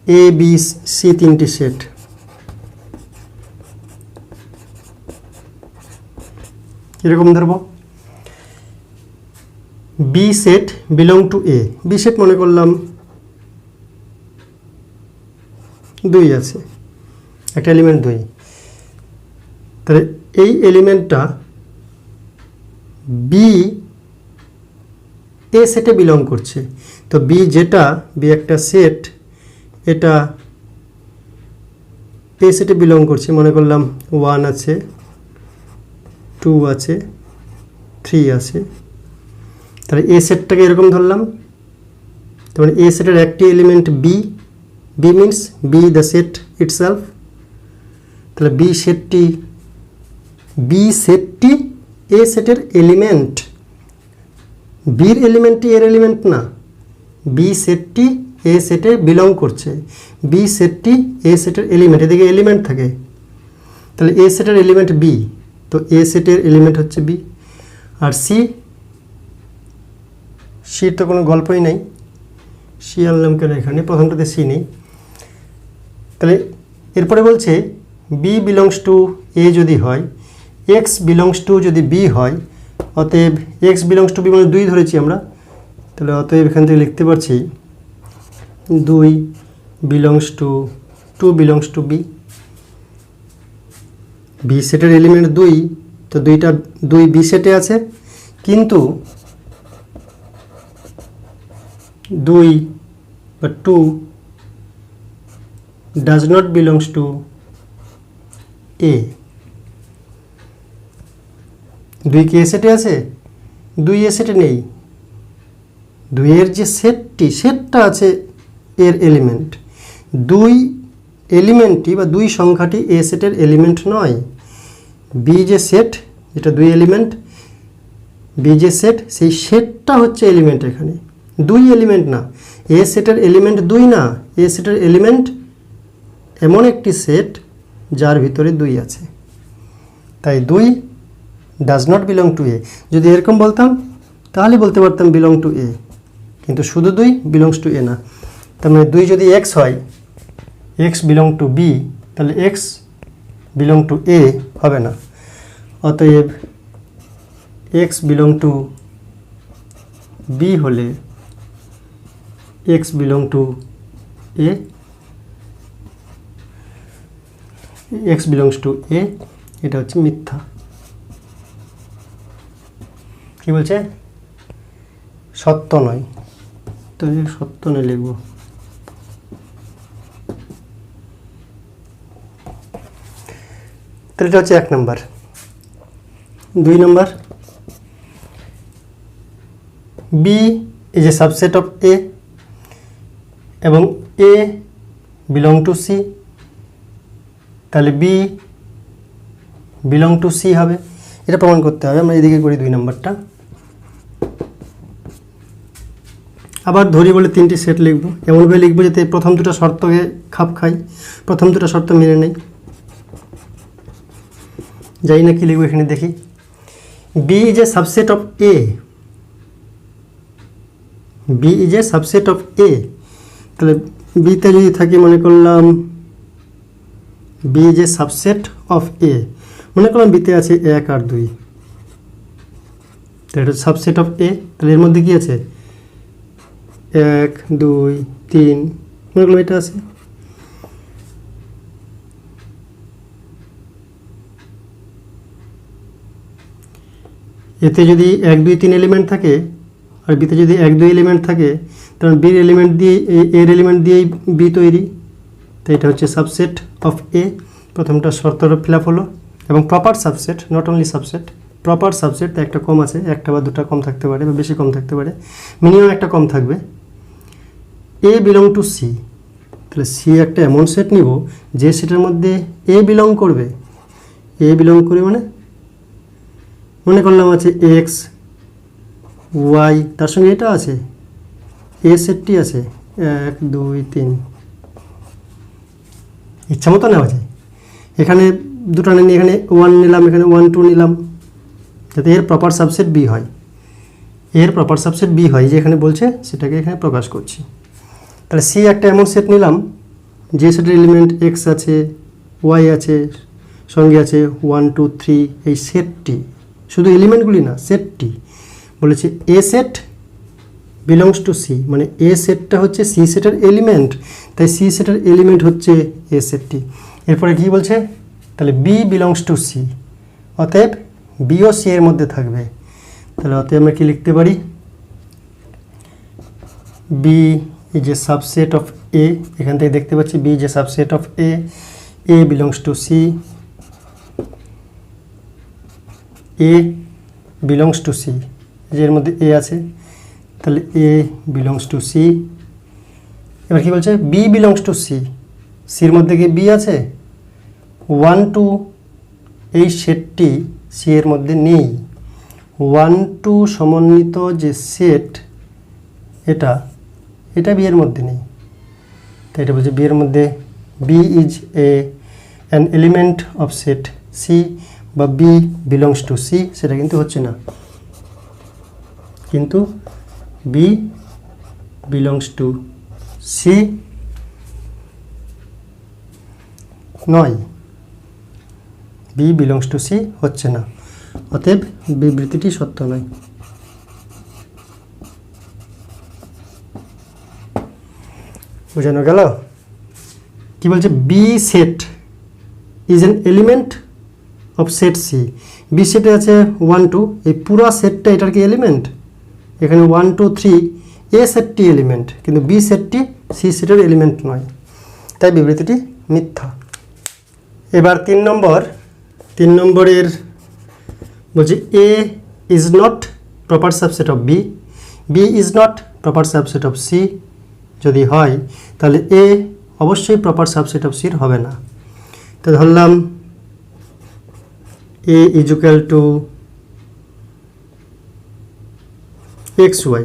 এ বি সি তিনটি সেট, এরকম ধরব। B set belong to A, B set মনে করলাম 2 আছে, একটা এলিমেন্ট 2, তাহলে এই এলিমেন্টটা বি এ সেটে বিলং করছে। তো বি যেটা, বি একটা সেট, এটা এ সেটে বিলং করছে, মনে করলাম 1 আছে, 2 আছে, 3 আছে। তাহলে এ সেটটাকে এরকম ধরলাম, তার মানে এ সেটের একটি element B, B means B the set itself. তাহলে বি সেটটি এ সেটের এলিমেন্ট, বির এলিমেন্টটি এর এলিমেন্ট না, বি সেটটি এ সেটে বিলং করছে, বি সেটটি এ সেটের এলিমেন্ট, এদিকে এলিমেন্ট থাকে, তাহলে এ সেটের এলিমেন্ট বি, তো এ সেটের এলিমেন্ট হচ্ছে বি। আর সির তো কোনো গল্পই নাই, সি আনলাম কেন এখানে, প্রথমটাতে সি নেই। তাহলে এরপরে বলছে বি বিলংস টু এ যদি হয়, এক্স বিলংস টু যদি বি হয়, অতএব এক্স বিলংস টু বি মানে 2 ধরেছি আমরা, তাহলে অতএব এখান থেকে লিখতে পারছি 2 বিলংস টু বি। বি সেটের এলিমেন্ট 2, তো 2 বি সেটে আছে, কিন্তু 2 বা 2 ডাজ নট বিলংস টু এ। 2 কি এ সেটে আছে? 2 এ সেটে নেই, 2 এর যে সেটটা আছে এর এলিমেন্ট, 2 এলিমেন্টটি বা 2 সংখ্যাটি এ সেটের এলিমেন্ট নয়। বি যে সেট, যেটা 2 এলিমেন্ট, বি যে সেট, সেই সেটটা হচ্ছে এলিমেন্ট, এখানে 2 এলিমেন্ট না, এ সেটের এলিমেন্ট 2 না, এ সেটের এলিমেন্ট এমন একটি সেট যার ভিতরে 2 আছে, তাই 2 ডাজ নট বিলং টু এ। যদি এরকম বলতাম তাহলে বলতে পারতাম বিলং টু এ, কিন্তু শুধু 2 বিলংস টু এ না। তার মানে 2 যদি এক্স হয় এক্স বিলং টু বি, তাহলে এক্স বিলং টু এ হবে না। অতএব এক্স বিলং টু বি হলে x belong to A, x belongs to A, এটা হচ্ছে মিথ্যা। কি বলছে? সত্য নয়। তো সত্য নয় লিখব। তাহলে এটা হচ্ছে 1 নম্বর। 2 নম্বর, B is a subset of A এবং এ বিলং টু সি, তাহলে বি বিলং টু সি হবে। এটা প্রমাণ করতে হবে। আমরা এদিকে করি 2 নম্বরটা। আবার ধরি বলে 3টি সেট লিখব, এমনভাবে লিখব যাতে প্রথম 2টা শর্তকে খাপ খাই, প্রথম 2টা শর্ত মেনে নেই। যাই না কি লিখব এখানে দেখি। B is a subset of A, B is a subset of A, তাহলে বিতে যদি থাকি মনে করলাম B is a subset of A, মনে করলাম বিতে আছে 1 আর 2, তাহলে এটা সাবসেট অফ এ। তাহলে এর মধ্যে কি আছে? 1 2 3, মনে করলাম এটা আছে। এতে যদি 1 2 3 এলিমেন্ট থাকে আর বিতে যদি 1 2 এলিমেন্ট থাকে, কারণ বির এলিমেন্ট দিয়ে এর এলিমেন্ট দিয়েই বি তৈরি, তো এটা হচ্ছে সাবসেট অফ এ। প্রথমটা শর্তর ফিল আপ হলো এবং proper subset, not only subset, proper subset. একটা কম আছে, একটা বা দুটা কম থাকতে পারে বা বেশি কম থাকতে পারে, মিনিমাম একটা কম থাকবে। এ বিলং টু সি, তাহলে সি একটা এমন সেট নিব যে সেটার মধ্যে এ বিলং করবে। এ বিলং করে মানে মনে করলাম আছে এক্স ওয়াই, তার সঙ্গে এটা আছে, এ সেটটি আছে 1 2 3, ইচ্ছা মতো নেওয়া যায়। এখানে দুটো নিয়ে এখানে 1 নিলাম, এখানে 1 2 নিলাম, যাতে এর প্রপার সাবসেট বি হয়। এর প্রপার সাবসেট বি হয় যে এখানে বলছে, সেটাকে এখানে প্রকাশ করছি। তাহলে সি একটা এমন সেট নিলাম যে সেটের এলিমেন্ট এক্স আছে, ওয়াই আছে, সঙ্গে আছে 1 2 3, এই সেটটি, শুধু এলিমেন্টগুলি না, সেটটি বলেছে এ সেট বিলংস টু সি, মানে এ সেটটা হচ্ছে সি সেটের এলিমেন্ট, তাই সি সেটের এলিমেন্ট হচ্ছে এ সেটটি। এরপরে কি বলছে? তাহলে বি বিলংস টু সি, অতএব বিও সি এর মধ্যে থাকবে। তাহলে অতএব আমরা কি লিখতে পারি? B is a subset of A, এখান থেকে দেখতে পাচ্ছি B is a subset of A, A belongs to C, A belongs to C, এর মধ্যে এ আছে, তাহলে এ বিলংস টু সি। এবার কি বলছে? বি বিলংস টু সি, সির মধ্যে কি বি আছে? 1 2 এই সেটটি সি এর মধ্যে নেই। 1 2 সমন্বিত যে সেট, এটা এটা বি এর মধ্যে নেই, তাই এটা বলছে বি এর মধ্যে B is an element of set C বা বি বিলংস টু সি, সেটা কিন্তু হচ্ছে না, কিন্তু বি বিলংস টু সি নয়, বি বিলংস টু সি হচ্ছে না, অতএব বিবৃতিটি সত্য নয়। বোঝানো গেল? কি বলছে? B set is an element of set C, B সেটে আছে 1 2, এই পুরা সেটটা এটার কি এলিমেন্ট? এখানে 1 2 3 এ সেটটি এলিমেন্ট, কিন্তু বি সেটটি সি সেটের এলিমেন্ট নয়, তাই বিবৃতিটি মিথ্যা। এবার 3 নম্বর, 3 নম্বরের বলছে A is not proper subset of B, B is not proper subset of C. যদি হয় তাহলে এ অবশ্যই প্রপার সাবসেট অফ সির হবে না। তো ধরলাম A is equal to x y,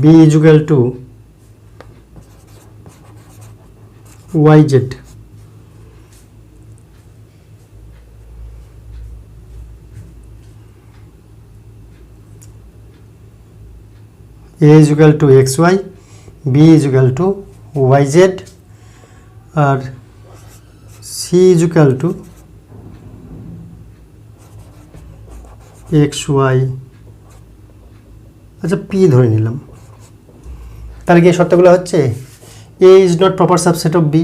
B is equal to y z, A is equal to x y, B is equal to y z, আর C is equal to x y, আচ্ছা পি ধরে নিলাম। তাহলে কি এই শর্তগুলো হচ্ছে? A is not proper subset of B,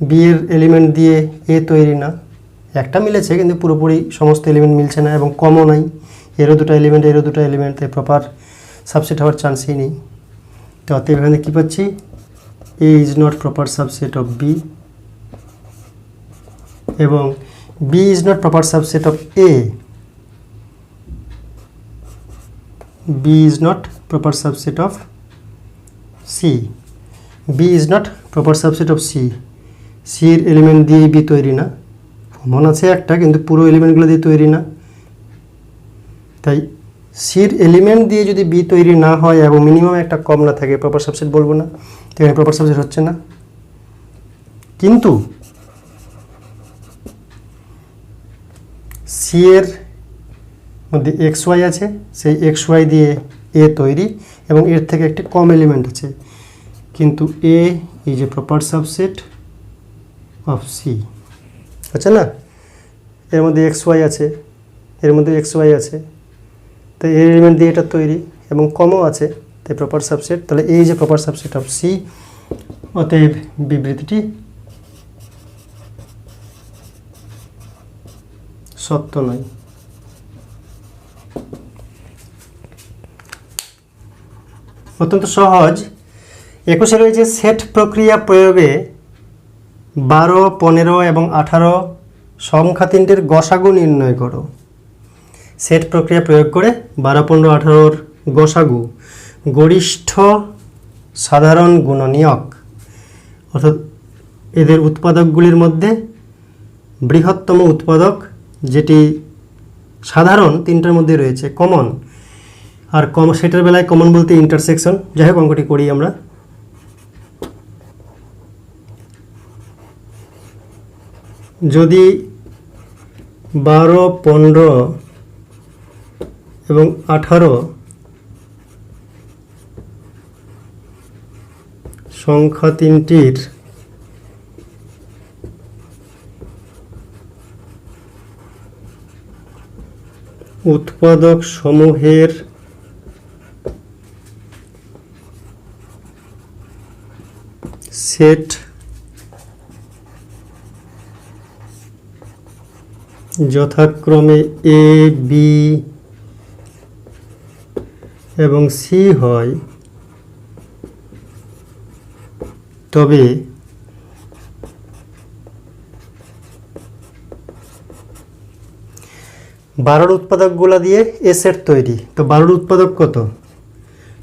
B এর এলিমেন্ট দিয়ে এ তৈরি না, একটা মিলেছে কিন্তু পুরোপুরি সমস্ত এলিমেন্ট মিলছে না এবং কমও নাই, এরও দুটো এলিমেন্ট এরও দুটো এলিমেন্ট, তাই প্রপার সাবসেট হওয়ার চান্সই নেই। তো অতএব এখানে কী পাচ্ছি? A is not proper subset of B এবং B is not proper subset of A, B is not proper subset of C, B is not proper subset of C, C এর এলিমেন্ট দিয়ে বি তৈরি না, কমন আছে একটা কিন্তু পুরো এলিমেন্টগুলো দিয়ে তৈরি না, তাই সির এলিমেন্ট দিয়ে যদি বি তৈরি না হয় এবং মিনিমাম একটা কম না থাকে প্রপার সাবসেট বলবো না, এখানে প্রপার সাবসেট হচ্ছে না। কিন্তু সি এর মধ্যে এক্স ওয়াই আছে, সেই এক্স ওয়াই দিয়ে এ তৈরি এবং এর থেকে একটি কম এলিমেন্ট আছে, কিন্তু A is a proper subset of C, আচ্ছা না? এর মধ্যে এক্স ওয়াই আছে, এর মধ্যে এক্স ওয়াই আছে, তাই এর এলিমেন্ট দিয়ে এটা তৈরি এবং কমও আছে, তাই প্রপার সাবসেট। তাহলে এই যে প্রপার সাবসেট অফ সি, অতএব বিবৃতিটি সত্য নয়। অত্যন্ত সহজ। 21 রয়েছে সেট প্রক্রিয়া প্রয়োগে 12, 15 এবং 18 সংখ্যা তিনটের গসাগু নির্ণয় করো। সেট প্রক্রিয়া প্রয়োগ করে 12, 15, 18 গসাগু গরিষ্ঠ সাধারণ গুণনীয়ক, অর্থাৎ এদের উৎপাদকগুলির মধ্যে বৃহত্তম উৎপাদক যেটি সাধারণ তিনটার মধ্যে রয়েছে, কমন, আর সেটার বেলায় কমন বলতে ইন্টারসেকশন। যাই হোক, অঙ্কটি করি আমরা। যদি 12, 15 এবং 18 সংখ্যা তিনটির উৎপাদক সমূহের সেট যথাক্রমে এ, বি এবং সি হয়, তবে বারোর উৎপাদকগুলা দিয়ে এ সেট তৈরি। তো 12 উৎপাদক কত?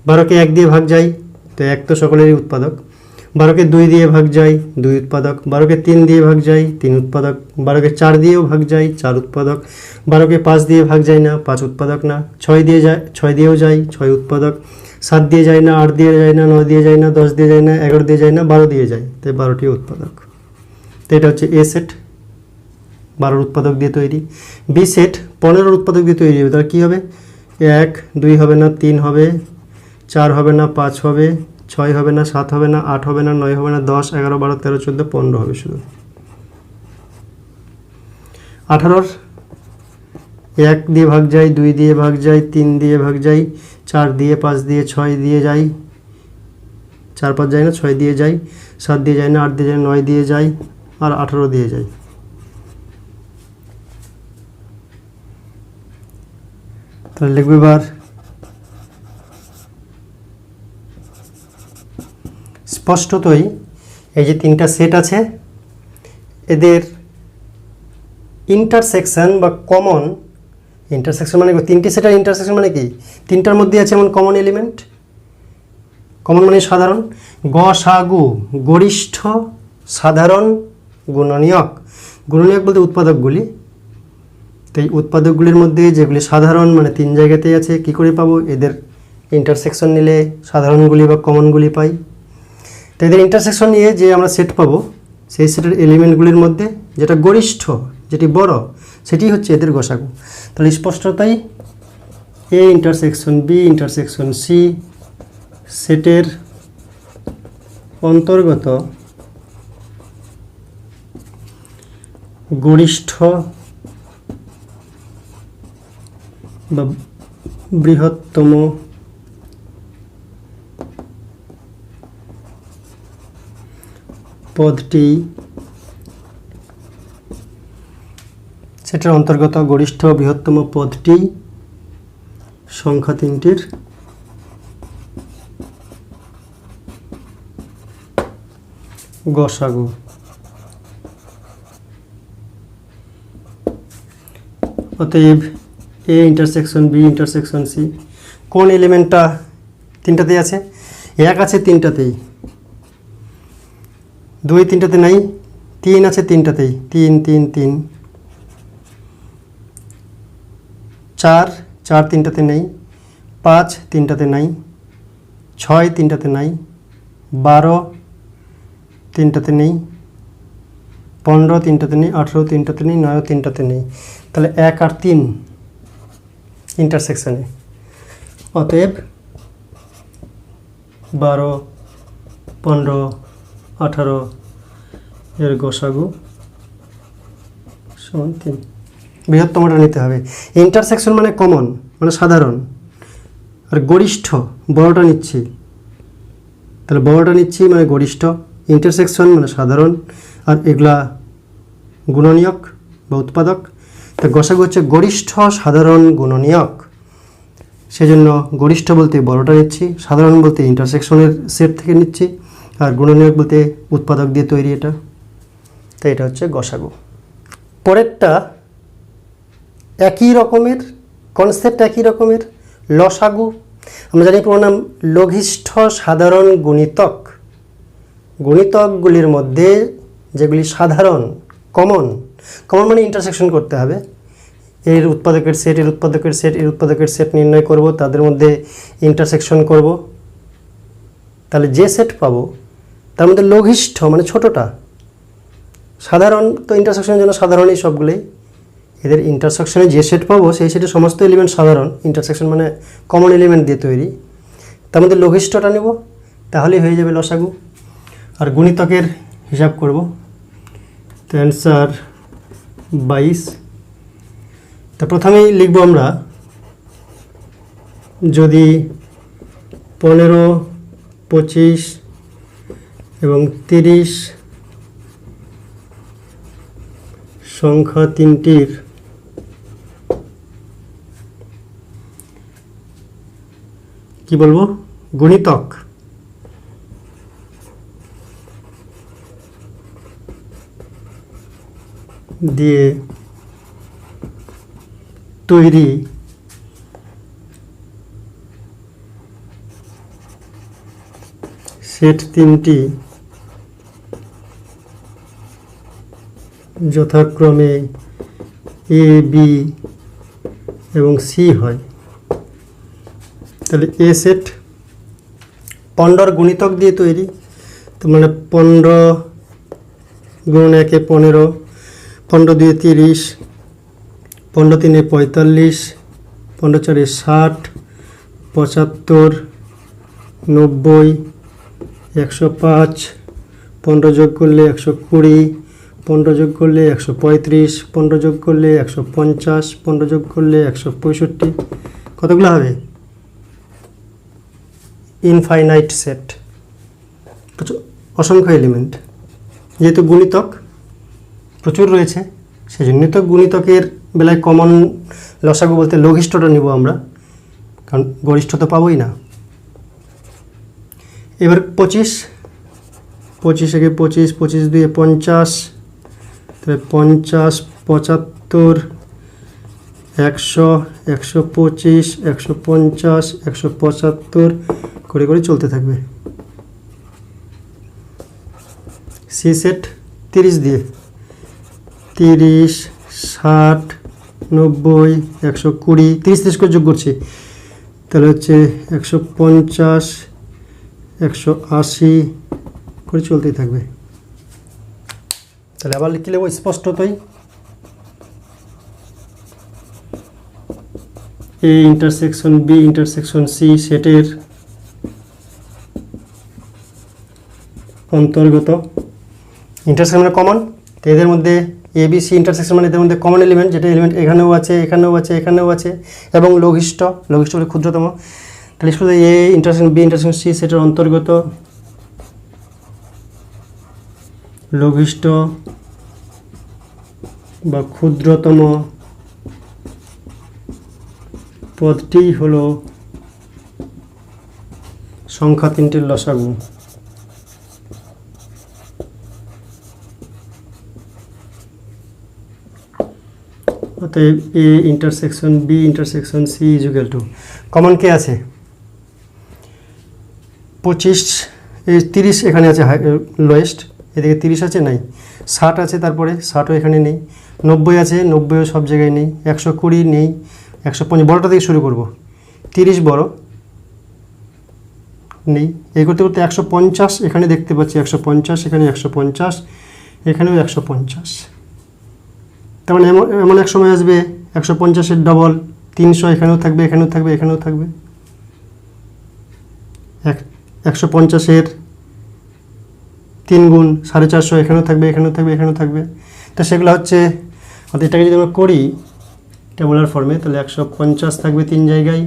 12কে 1 দিয়ে ভাগ যায়, তো 1 তো সকলেরই উৎপাদক। 12কে 2 দিয়ে ভাগ যায়, 2 উৎপাদক। 12কে 3 দিয়ে ভাগ যায়, 3 উৎপাদক। 12কে 4 দিয়েও ভাগ যায়, 4 উৎপাদক। 12কে 5 দিয়ে ভাগ যায় না, 5 উৎপাদক না। 6 দিয়ে যায়, 6 দিয়েও যায়, 6 উৎপাদক। 7 দিয়ে যায় না, 8 দিয়ে যায় না, 9 দিয়ে যায় না, 10 দিয়ে যায় না, 11 দিয়ে যায় না, 12 দিয়ে যায়, তাই 12টি উৎপাদক। তো এটা হচ্ছে এ সেট, 12 উৎপাদক দিয়ে তৈরি। বি সেট 15 উৎপাদক দিয়ে তৈরি হবে। তাহলে কী হবে? 1, 2 হবে না, 3 হবে, 4 হবে না, 5 হবে, 6 হবে না, 7 হবে না, 8 হবে না, 9 হবে না, 10, 11, 12, 13, 14, 15 হবে শুধু। 18 1 দিয়ে ভাগ যায়, 2 দিয়ে ভাগ যায়, 3 দিয়ে ভাগ যায়, 4 দিয়ে, 5 দিয়ে, 6 দিয়ে যায়, 4, 5 যায় না, 6 দিয়ে যায়, 7 দিয়ে যায় না, 8 দিয়ে যায়, 9 দিয়ে যায়, আর 18 দিয়ে যায়। তাহলে লিখবে এবার স্পষ্টতই এই যে তিনটা সেট আছে, এদের ইন্টারসেকশন বা কমন, ইন্টারসেকশন মানে তিনটি সেটের ইন্টারসেকশন মানে কি? তিনটার মধ্যে আছে এমন কমন এলিমেন্ট, কমন মানে সাধারণ, গসাগু গরিষ্ঠ সাধারণ গুণনীয়ক। গুণনীয়ক বলতে উৎপাদকগুলি, তো এই উৎপাদকগুলির মধ্যে যেগুলি সাধারণ মানে 3 জায়গাতেই আছে, কি করে পাবো? এদের ইন্টারসেকশন নিলে সাধারণগুলি বা কমনগুলি পাই। তো এদের ইন্টারসেকশন নিয়ে যে আমরা সেট পাবো, সেই সেটের এলিমেন্টগুলির মধ্যে যেটা গরিষ্ঠ, যেটি বড়, সেটি হচ্ছে এদের গসাগু। তাহলে স্পষ্টতাই A intersection B intersection C সেটের অন্তর্গত গরিষ্ঠ বা বৃহত্তম পদটি সেটার অন্তর্গত গরিষ্ঠ বৃহত্তম পদটি সংখ্যা তিনটির গসাগু। অতএব A intersection B intersection C কোন এলিমেন্টটা তিনটাতেই আছে? এক আছে তিনটাতেই, দুই তিনটাতে নাই, তিন আছে তিনটাতেই, তিন তিন তিন, চার চার তিনটাতে নেই, পাঁচ তিনটাতে নাই, ছয় তিনটাতে নাই, 12 তিনটাতে নেই, 15 তিনটাতে নেই, 18 তিনটাতে নেই, 9 তিনটাতে নেই। তাহলে 1 আর 3 ইন্টারসেকশনে। অতএব 12, 15, 18 এর গসাগু সমান 3। বৃহত্তমটা নিতে হবে। ইন্টারসেকশন মানে কমন, মানে সাধারণ, আর গরিষ্ঠ বড়টা নিচ্ছি, তাহলে বড়টা নিচ্ছি মানে গরিষ্ঠ, ইন্টারসেকশন মানে সাধারণ, আর এগুলা গুণনীয়ক বা উৎপাদক। তা গসাগু হচ্ছে গরিষ্ঠ সাধারণ গুণনীয়ক, সেজন্য গরিষ্ঠ বলতে বড়টা নিচ্ছি, সাধারণ বলতে ইন্টারসেকশনের সেট থেকে নিচ্ছি, আর গুণনীয়ক বলতে উৎপাদক দিয়ে তৈরি এটা। তাই এটা হচ্ছে গসাগু। পরেরটা একই রকমের কনসেপ্ট, একই রকমের লসাগু। আমরা জানি পুরো নাম লঘিষ্ঠ সাধারণ গুণিতক। গুণিতকগুলির মধ্যে যেগুলি সাধারণ, কমন, কমন মানে ইন্টারসেকশন করতে হবে। এর উৎপাদকের সেট, এর উৎপাদকের সেট, এর উৎপাদকের সেট নির্ণয় করব, তাদের মধ্যে ইন্টারসেকশন করব, তাহলে যে সেট পাবো তার মধ্যে লঘিষ্ঠ মানে ছোটটা, সাধারণ তো ইন্টারসেকশনের জন্য সাধারণই সবগুলোই, এদের ইন্টারসেকশনে যে সেট পাবো সেই সেটের সমস্ত এলিমেন্ট সাধারণ, ইন্টারসেকশন মানে কমন এলিমেন্ট দিয়ে তৈরি, তার মধ্যে লঘিষ্ঠটা নেব, তাহলেই হয়ে যাবে লসাগু। আর গুণিতকের হিসাব করব, তো অ্যান্সার 22। তা প্রথমেই লিখব আমরা, যদি 15, 25 এবং 30 সংখ্যা তিনটির কি বলবো গুণিতক দিয়ে তৈরি সেট তিনটি যথাক্রমে এ, বি এবং সি হয়, তাহলে এ সেট 15 গুণিতক দিয়ে তৈরি। তো মানে 15 গুণ 1 15, 15 2 30, 15 3 45, 15 4 60, 75, 90, 105, 15 যোগ করলে 120, 15 যোগ করলে 135, 15 যোগ করলে 150, 15 যোগ করলে 165, কতগুলো হবে? ইনফাইনাইট সেট, অসংখ্য এলিমেন্ট। যেহেতু গুণিতক প্রচুর রয়েছে, সেজন্য তো গুণিতকের বেলায় কমন লসাগু বলতে লঘিষ্ঠটা নিব আমরা, কারণ গরিষ্ঠ তো পাবোই না। এবার 25, 25 একে 25, 25 2 50, তাহলে 50, 75, 100, 125, 150, 175 করে করে চলতে থাকবে। সি সেট 30 দিয়ে 30, 60, 90, 120, 30 করে যোগ করছি, তাহলে হচ্ছে 150, 180 করে চলতেই থাকবে। তাহলে আবার লিখে নেব স্পষ্টতই, A intersection B intersection C সেটের অন্তর্গত। ইন্টারসেকশন মানে কমন, তো এদের মধ্যে এ বি সি ইন্টারসেকশন মানে এদের মধ্যে কমন এলিমেন্ট, যেটা এলিমেন্ট এখানেও আছে এখানেও আছে এখানেও আছে, এবং লঘিষ্ঠ, লঘিষ্ঠ হলে ক্ষুদ্রতম। তাহলে শুধু A intersection B intersection C সেটের অন্তর্গত লঘিষ্ঠ বা ক্ষুদ্রতম পদটি হলো সংখ্যা তিনটির লসাগু। অতএব A intersection B intersection C is equal to, common কে আছে 25, 30 এখানে আছে লোয়েস্ট, এদিকে 30 আছে নাই, 60 আছে, তারপরে 60ও এখানে নেই, 90 আছে, 90ও সব জায়গায় নেই, 120 নেই, 150, বড়টা থেকে শুরু করব, 30 বড় নেই, এই করতে করতে 150 এখানে দেখতে পাচ্ছি, 150 এখানে, 150 এখানেও, 150। তার মানে এমন এক সময় আসবে 150-এর ডবল 300 এখানেও থাকবে এখানেও থাকবে এখানেও থাকবে, 150-এর 3 গুণ 450 এখানেও থাকবে এখানেও থাকবে এখানেও থাকবে। তো সেগুলো হচ্ছে, অর্থাৎ এটাকে যদি আমরা করি টেবুলার ফর্মে, তাহলে 150 থাকবে 3 জায়গায়,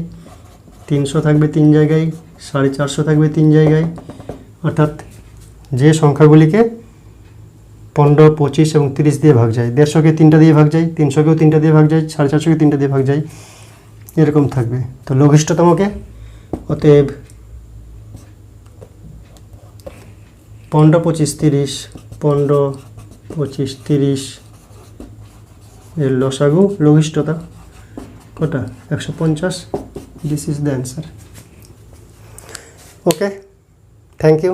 300 থাকবে 3 জায়গায়, 450 থাকবে 3 জায়গায়, অর্থাৎ যে সংখ্যাগুলিকে 15, 25 এবং 30 দিয়ে ভাগ যায়, 150-কে 3টা দিয়ে ভাগ যায়, 300-কেও 3টা দিয়ে ভাগ যায়, 450-কে 3টা দিয়ে ভাগ যায়, এরকম থাকবে। তো লঘিষ্ঠতমকে, অতএব 15, 25, 30, 15, 25, 30 এর লসাগু লঘিষ্ঠতা কটা 150। This is the answer. Okay, thank you.